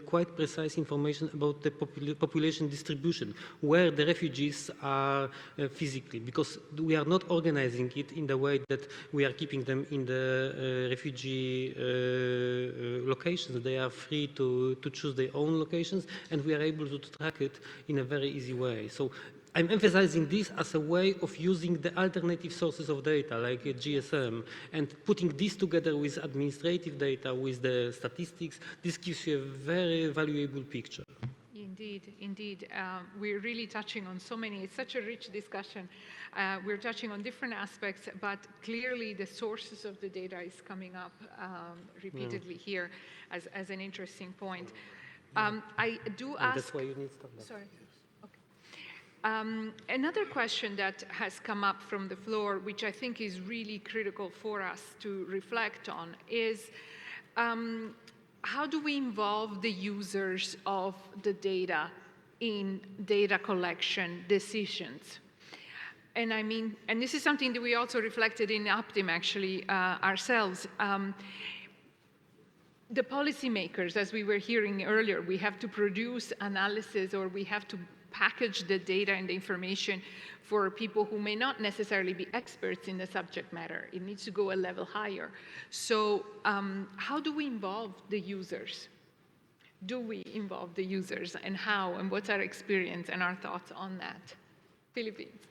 quite precise information about the population distribution, where the refugees are physically, because we are not organizing it in the way that we are keeping them in the refugee locations. They are free to choose their own locations, and we are able to track it in a very easy way. So I'm emphasizing this as a way of using the alternative sources of data, like GSM, and putting this together with administrative data, with the statistics. This gives you a very valuable picture. Indeed, indeed. We're really touching on so many, it's such a rich discussion. We're touching on different aspects, but clearly the sources of the data is coming up repeatedly here as an interesting point. I do ask... That's why you need stuff. Sorry. Another question that has come up from the floor, which I think is really critical for us to reflect on, is how do we involve the users of the data in data collection decisions? And I mean, and this is something that we also reflected in Optim actually ourselves. The policymakers, as we were hearing earlier, we have to produce analysis, or we have to package the data and the information for people who may not necessarily be experts in the subject matter. It needs to go a level higher. So how do we involve the users? Do we involve the users, and how, and what's our experience and our thoughts on that? Philippines.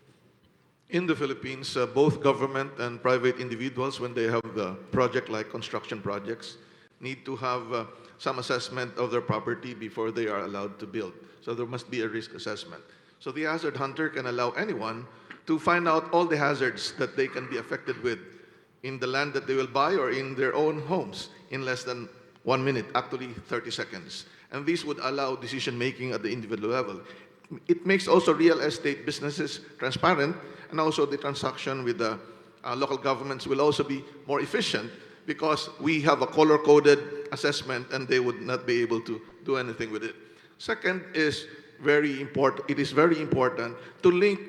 In the Philippines, both government and private individuals, when they have a project like construction projects, need to have some assessment of their property before they are allowed to build. So there must be a risk assessment. So the hazard hunter can allow anyone to find out all the hazards that they can be affected with in the land that they will buy or in their own homes in less than 1 minute, actually 30 seconds. And this would allow decision making at the individual level. It makes also real estate businesses transparent, and also the transaction with the local governments will also be more efficient, because we have a color-coded assessment and they would not be able to do anything with it. Second is very important. It is very important to link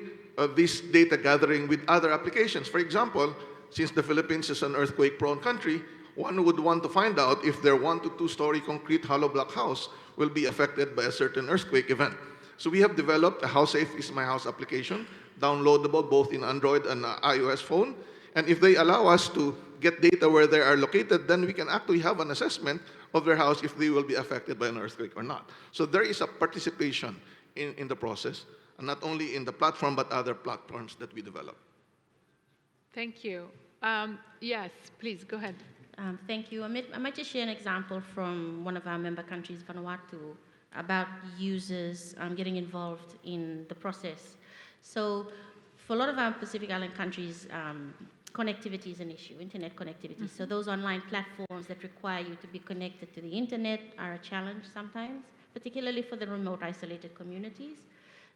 this data gathering with other applications. For example, since the Philippines is an earthquake-prone country, one would want to find out if their 1 to 2 story concrete hollow block house will be affected by a certain earthquake event. So we have developed a How Safe Is My House application, downloadable both in Android and iOS phone. And if they allow us to get data where they are located, then we can actually have an assessment of their house if they will be affected by an earthquake or not. So there is a participation in the process, and not only in the platform, but other platforms that we develop. Thank you. Yes, please, go ahead. Thank you. I might just share an example from one of our member countries, Vanuatu, about users getting involved in the process. So for a lot of our Pacific Island countries, connectivity is an issue, internet connectivity. So those online platforms that require you to be connected to the internet are a challenge sometimes, particularly for the remote isolated communities.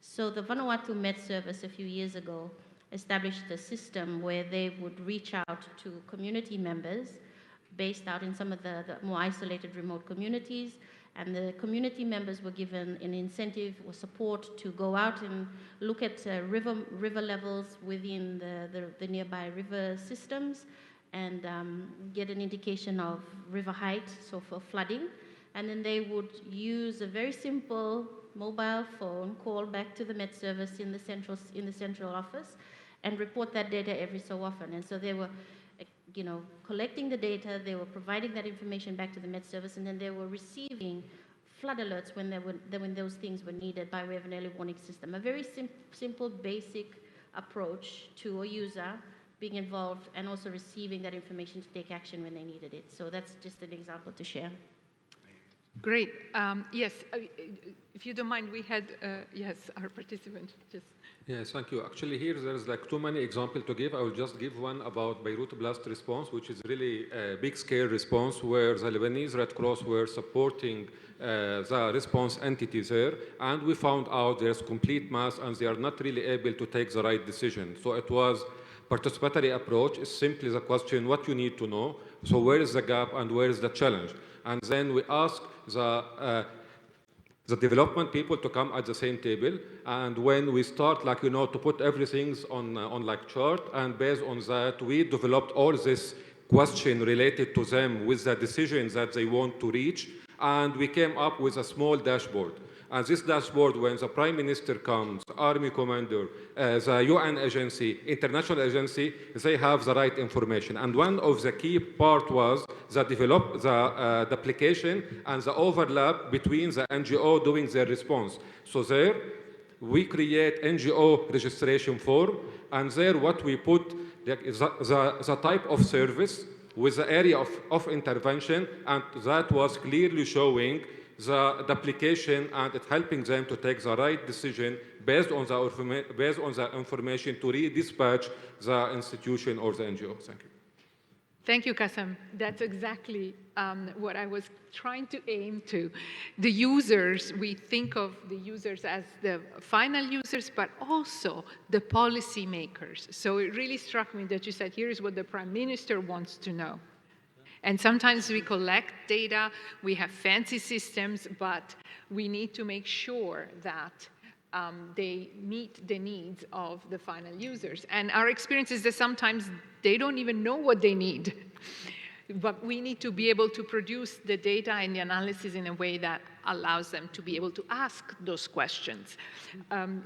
So the Vanuatu Met Service a few years ago established a system where they would reach out to community members based out in some of the more isolated remote communities, and the community members were given an incentive or support to go out and look at river levels within the nearby river systems, and get an indication of river height, so for flooding. And then they would use a very simple mobile phone, call back to the Met Service in the central office, and report that data every so often. And so there were collecting the data, they were providing that information back to the Met Service, and then they were receiving flood alerts when those things were needed by way of an early warning system. A very simple, basic approach to a user being involved and also receiving that information to take action when they needed it. So that's just an example to share. Great. Yes, if you don't mind, we had, yes, our participant just. Yes, thank you. Actually, here there's like too many examples to give. I will just give one about Beirut blast response, which is really a big-scale response where the Lebanese Red Cross were supporting the response entities there, and we found out there's complete mass and they are not really able to take the right decision. So it was participatory approach. It's simply the question, what you need to know. So where is the gap and where is the challenge? And then we ask the development people to come at the same table, and when we start, to put everything on chart, and based on that, we developed all this question related to them with the decisions that they want to reach, and we came up with a small dashboard. And this dashboard, when the Prime Minister comes, Army Commander, the UN agency, international agency, they have the right information. And one of the key part was the application and the overlap between the NGO doing their response. So there, we create NGO registration form, and there what we put is the type of service with the area of intervention, and that was clearly showing the application and it helping them to take the right decision based on the information to redispatch the institution or the NGO. Thank you. Thank you, Qassem. That's exactly what I was trying to aim to. The users, we think of the users as the final users, but also the policy makers. So it really struck me that you said, here is what the Prime Minister wants to know. And sometimes we collect data, we have fancy systems, but we need to make sure that they meet the needs of the final users. And our experience is that sometimes they don't even know what they need. But we need to be able to produce the data and the analysis in a way that allows them to be able to ask those questions.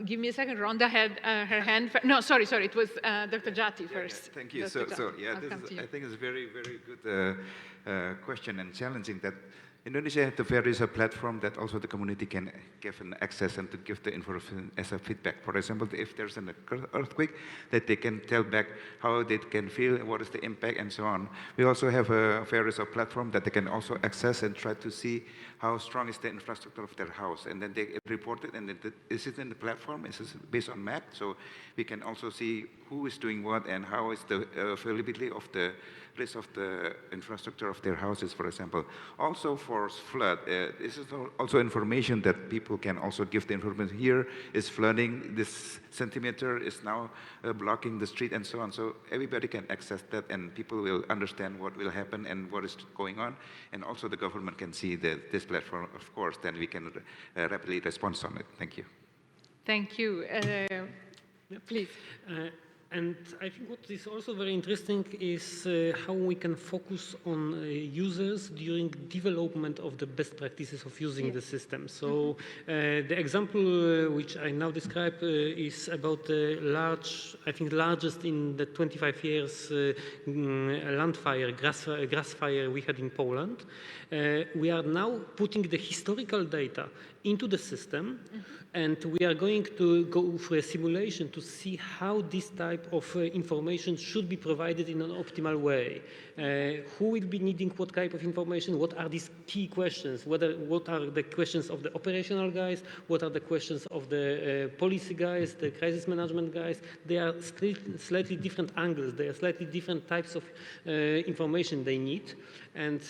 Give me a second. Rhonda had her hand. No, sorry, it was Dr. Jati first. Yeah, thank you. I think it's a very, very good question and challenging that Indonesia there is a platform that also the community can give an access and to give the information as a feedback. For example, if there's an earthquake, that they can tell back how they can feel, what is the impact, and so on. We also have a various platform that they can also access and try to see how strong is the infrastructure of their house, and then they report it, and then is it in the platform? Is it based on map? So we can also see who is doing what and how is the availability of the rest of the infrastructure of their houses, for example. Also for flood, this is also information that people can also give the information. Here is flooding, this centimeter is now blocking the street and so on. So everybody can access that and people will understand what will happen and what is going on. And also the government can see this platform, of course, then we can rapidly respond on it. Thank you. Thank you. Please. And I think what is also very interesting is how we can focus on users during development of the best practices of using the system. So the example which I now describe is about the largest in the 25 years land fire, grass fire we had in Poland. We are now putting the historical data into the system, and we are going to go for a simulation to see how this type of information should be provided in an optimal way. Who will be needing what type of information? What are these key questions? What are the questions of the operational guys? What are the questions of the policy guys, the crisis management guys? They are slightly different angles. They are slightly different types of information they need. And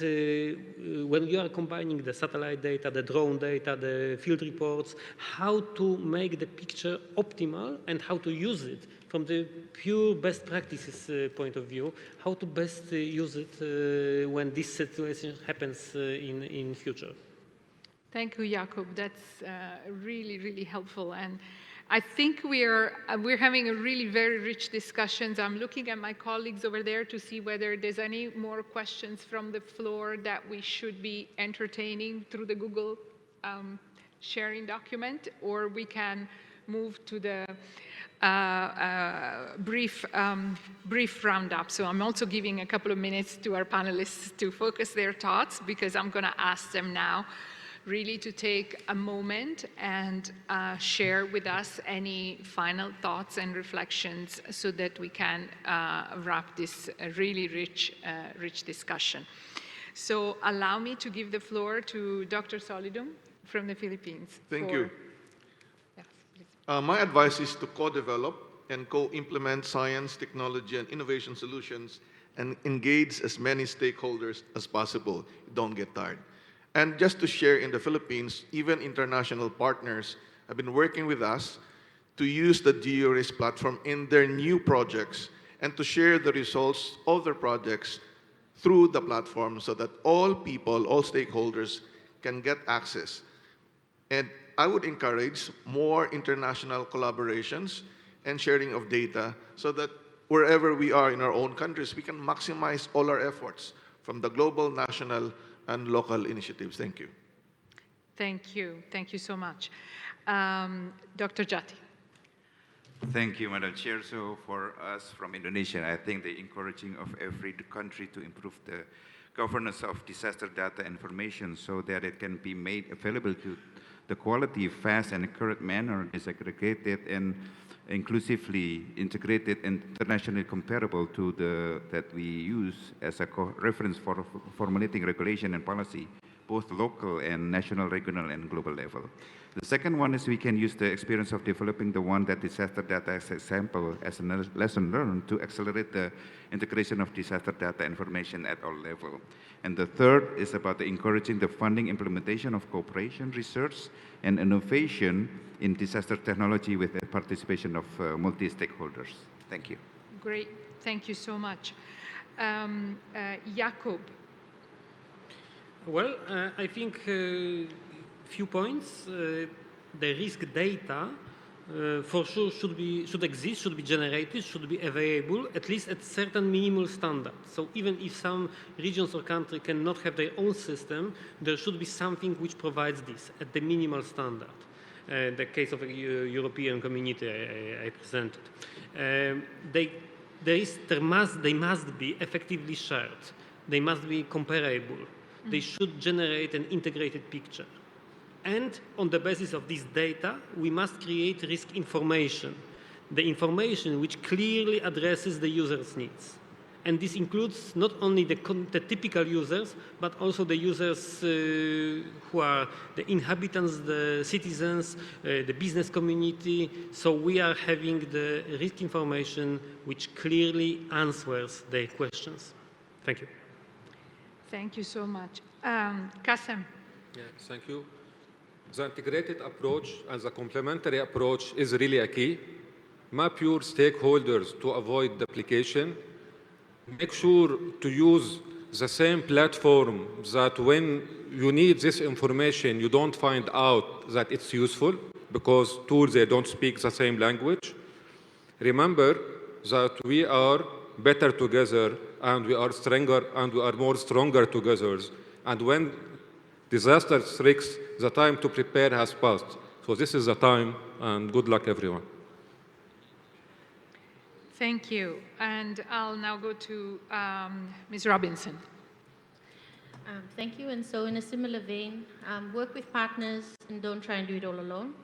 when you are combining the satellite data, the drone data, the field reports, how to make the picture optimal and how to use it from the pure best practices point of view, how to best use it when this situation happens in future. Thank you, Jakub. That's really, really helpful. And I think we're having a really very rich discussions. I'm looking at my colleagues over there to see whether there's any more questions from the floor that we should be entertaining through the Google sharing document, or we can move to the brief roundup. So I'm also giving a couple of minutes to our panelists to focus their thoughts, because I'm going to ask them now really to take a moment and share with us any final thoughts and reflections so that we can wrap this really rich discussion. So allow me to give the floor to Dr. Solidum from the Philippines. Thank you. Yes, please. My advice is to co-develop and co-implement science, technology, and innovation solutions and engage as many stakeholders as possible. Don't get tired. And just to share, in the Philippines, even international partners have been working with us to use the GeoRisk platform in their new projects and to share the results of their projects through the platform so that all people, all stakeholders can get access. And I would encourage more international collaborations and sharing of data so that wherever we are in our own countries, we can maximize all our efforts from the global, national, and local initiatives. Thank you. Thank you. Thank you so much. Dr. Jati. Thank you, Madam Chair. So for us from Indonesia, I think the encouraging of every country to improve the governance of disaster data information so that it can be made available to the quality, fast, and accurate manner, disaggregated and inclusively integrated and internationally comparable to that we use as a reference for formulating regulation and policy, both local and national, regional, and global level. The second one is we can use the experience of developing the one that disaster data as an example, as a lesson learned to accelerate the integration of disaster data information at all levels. And the third is about encouraging the funding implementation of cooperation, research, and innovation in disaster technology with the participation of multi-stakeholders. Thank you. Great. Thank you so much. Jakob. Well, I think few points. The risk data for sure should exist, should be generated, should be available, at least at certain minimal standards. So even if some regions or countries cannot have their own system, there should be something which provides this at the minimal standard. The case of the European community I presented. They must be effectively shared. They must be comparable. They should generate an integrated picture. And on the basis of this data, we must create risk information, the information which clearly addresses the user's needs. And this includes not only the typical users, but also the users who are the inhabitants, the citizens, the business community. So we are having the risk information which clearly answers their questions. Thank you. Thank you so much. Kasem. Yeah, thank you. The integrated approach and the complementary approach is really a key. Map your stakeholders to avoid duplication. Make sure to use the same platform that when you need this information, you don't find out that it's useful because tools, they don't speak the same language. Remember that we are better together and we are stronger and we are more stronger together. And when disaster strikes, the time to prepare has passed. So this is the time, and good luck, everyone. Thank you. And I'll now go to Ms. Robinson. Thank you. And so in a similar vein, work with partners and don't try and do it all alone.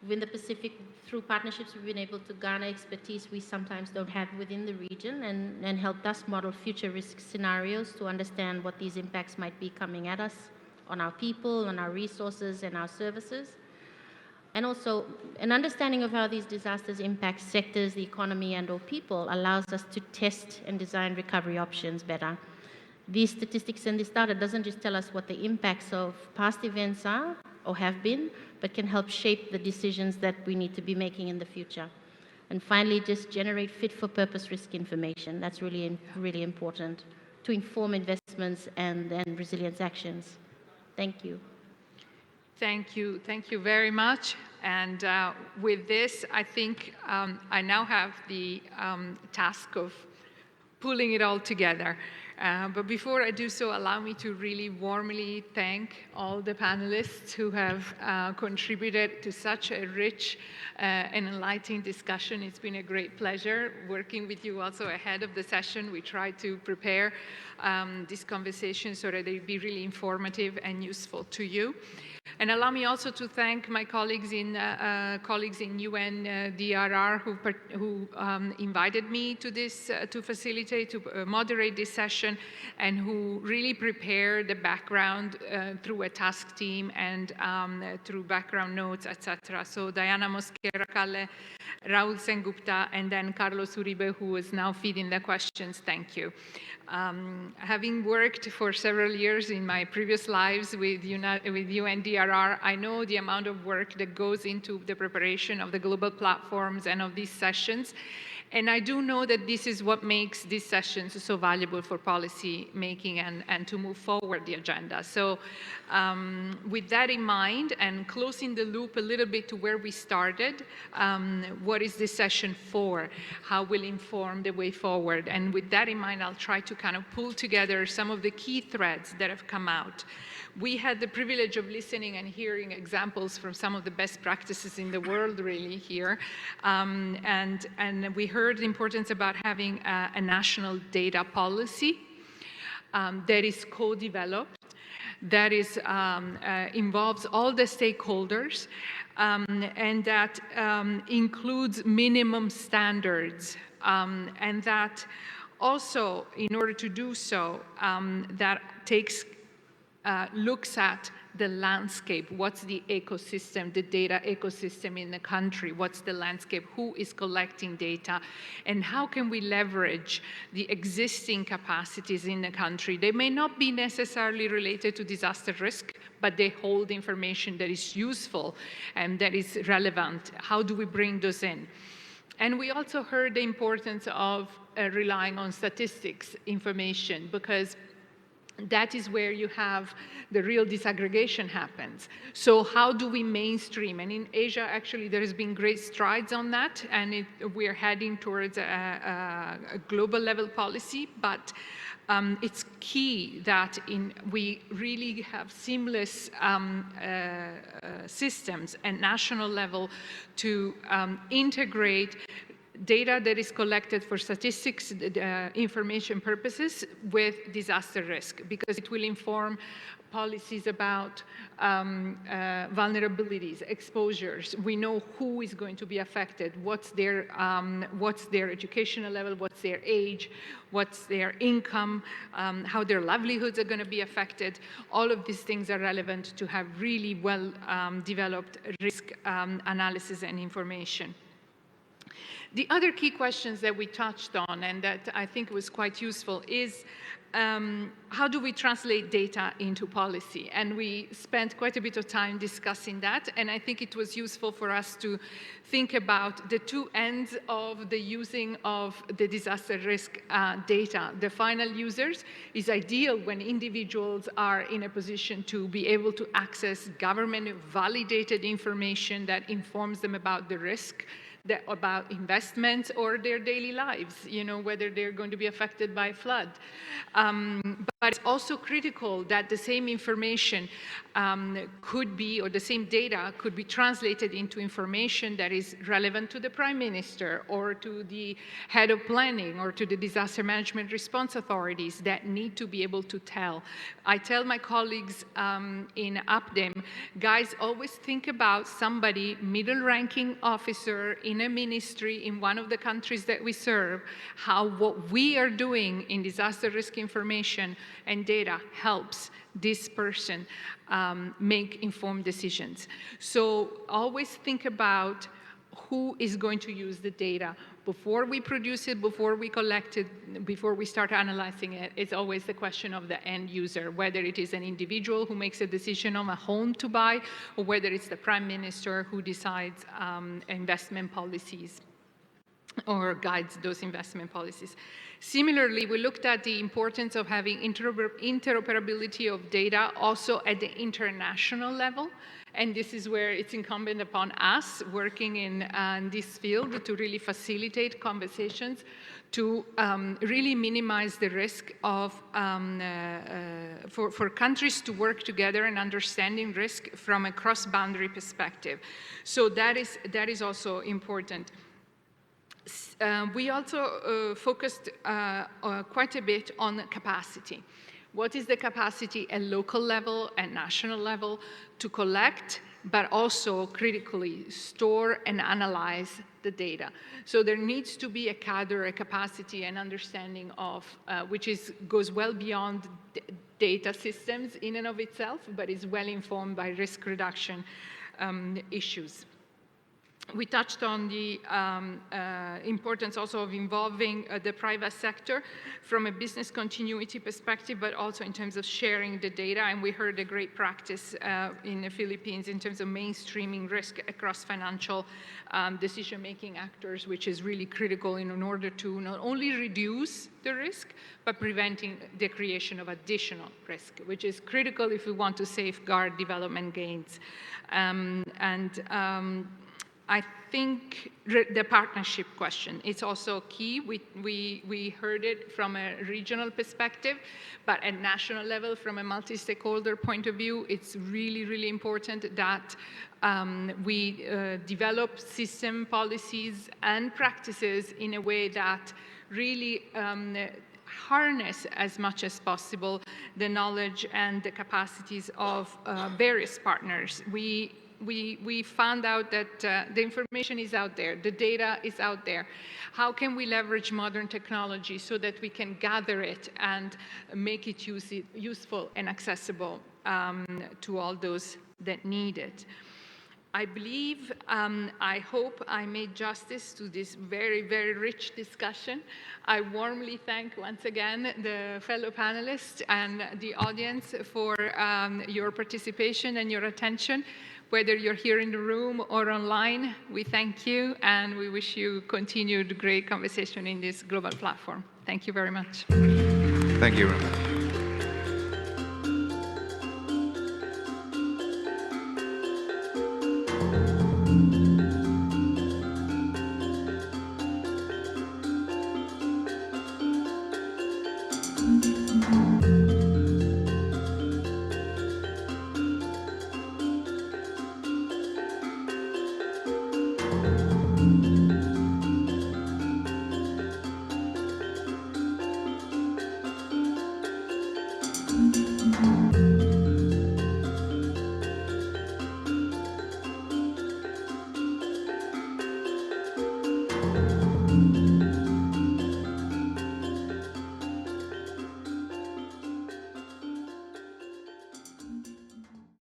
Within the Pacific, through partnerships, we've been able to garner expertise we sometimes don't have within the region and helped us model future risk scenarios to understand what these impacts might be coming at us on our people, on our resources, and our services. And also, an understanding of how these disasters impact sectors, the economy, and/or people allows us to test and design recovery options better. These statistics and this data doesn't just tell us what the impacts of past events are or have been, but can help shape the decisions that we need to be making in the future. And finally, just generate fit-for-purpose risk information. That's really, really important to inform investments and resilience actions. Thank you. Thank you. Thank you very much. And with this, I think I now have the task of pulling it all together. But before I do so, allow me to really warmly thank all the panelists who have contributed to such a rich and enlightening discussion. It's been a great pleasure working with you also ahead of the session. We tried to prepare this conversation so that they'd be really informative and useful to you. And allow me also to thank my colleagues in UNDRR who invited me to this, to facilitate, to moderate this session, and who really prepared the background through a task team and through background notes, etc. So Diana Mosquera-Calle, Raul Sengupta, and then Carlos Uribe, who is now feeding the questions. Thank you. Having worked for several years in my previous lives with UNDRR, I know the amount of work that goes into the preparation of the global platforms and of these sessions. And I do know that this is what makes these sessions so valuable for policy making and to move forward the agenda. So with that in mind, and closing the loop a little bit to where we started, what is this session for? How will inform the way forward? And with that in mind, I'll try to kind of pull together some of the key threads that have come out. We had the privilege of listening and hearing examples from some of the best practices in the world really here. And we heard the importance about having a national data policy that is co-developed, that is, involves all the stakeholders, and that includes minimum standards, and that also, in order to do so, that looks at the landscape. What's the ecosystem, the data ecosystem in the country? What's the landscape? Who is collecting data? And how can we leverage the existing capacities in the country? They may not be necessarily related to disaster risk, but they hold information that is useful and that is relevant. How do we bring those in? And we also heard the importance of relying on statistics information, because that is where you have the real disaggregation happens. So how do we mainstream? And in Asia, actually, there has been great strides on that, and we're heading towards a global level policy, but it's key that we really have seamless systems at national level to integrate data that is collected for statistics information purposes with disaster risk, because it will inform policies about vulnerabilities, exposures. We know who is going to be affected, what's their educational level, what's their age, what's their income, how their livelihoods are going to be affected. All of these things are relevant to have really well developed risk analysis and information. The other key questions that we touched on, and that I think was quite useful, is how do we translate data into policy? And we spent quite a bit of time discussing that, and I think it was useful for us to think about the two ends of the using of the disaster risk data. The final users is ideal when individuals are in a position to be able to access government-validated information that informs them about the risk, about investments or their daily lives, whether they're going to be affected by flood. But it's also critical that the same information could be, or the same data could be translated into information that is relevant to the Prime Minister or to the head of planning or to the disaster management response authorities that need to be able to tell. I tell my colleagues in UPDEM, guys, always think about somebody, middle-ranking officer in a ministry in one of the countries that we serve, how what we are doing in disaster risk information and data helps this person make informed decisions. So always think about who is going to use the data. Before we produce it, before we collect it, before we start analyzing it, it's always the question of the end user, whether it is an individual who makes a decision on a home to buy, or whether it's the Prime Minister who decides investment policies or guides those investment policies. Similarly, we looked at the importance of having interoperability of data also at the international level. And this is where it's incumbent upon us working in this field to really facilitate conversations, to really minimize the risk of, for countries to work together and understanding risk from a cross-boundary perspective. So that is also important. We also focused quite a bit on capacity. What is the capacity at local level and national level to collect, but also critically store and analyze the data? So there needs to be a cadre, a capacity, and understanding of, which goes well beyond data systems in and of itself, but is well informed by risk reduction issues. We touched on the importance also of involving the private sector from a business continuity perspective, but also in terms of sharing the data. And we heard a great practice in the Philippines in terms of mainstreaming risk across financial decision-making actors, which is really critical in order to not only reduce the risk, but preventing the creation of additional risk, which is critical if we want to safeguard development gains. I think the partnership question is also key. We heard it from a regional perspective, but at national level, from a multi-stakeholder point of view, it's really, really important that we develop system policies and practices in a way that really harness as much as possible the knowledge and the capacities of various partners. We found out that the information is out there, the data is out there. How can we leverage modern technology so that we can gather it and make it useful and accessible to all those that need it? I believe, I hope I made justice to this very, very rich discussion. I warmly thank once again the fellow panelists and the audience for your participation and your attention. Whether you're here in the room or online, we thank you and we wish you continued great conversation in this global platform. Thank you very much. Thank you very much.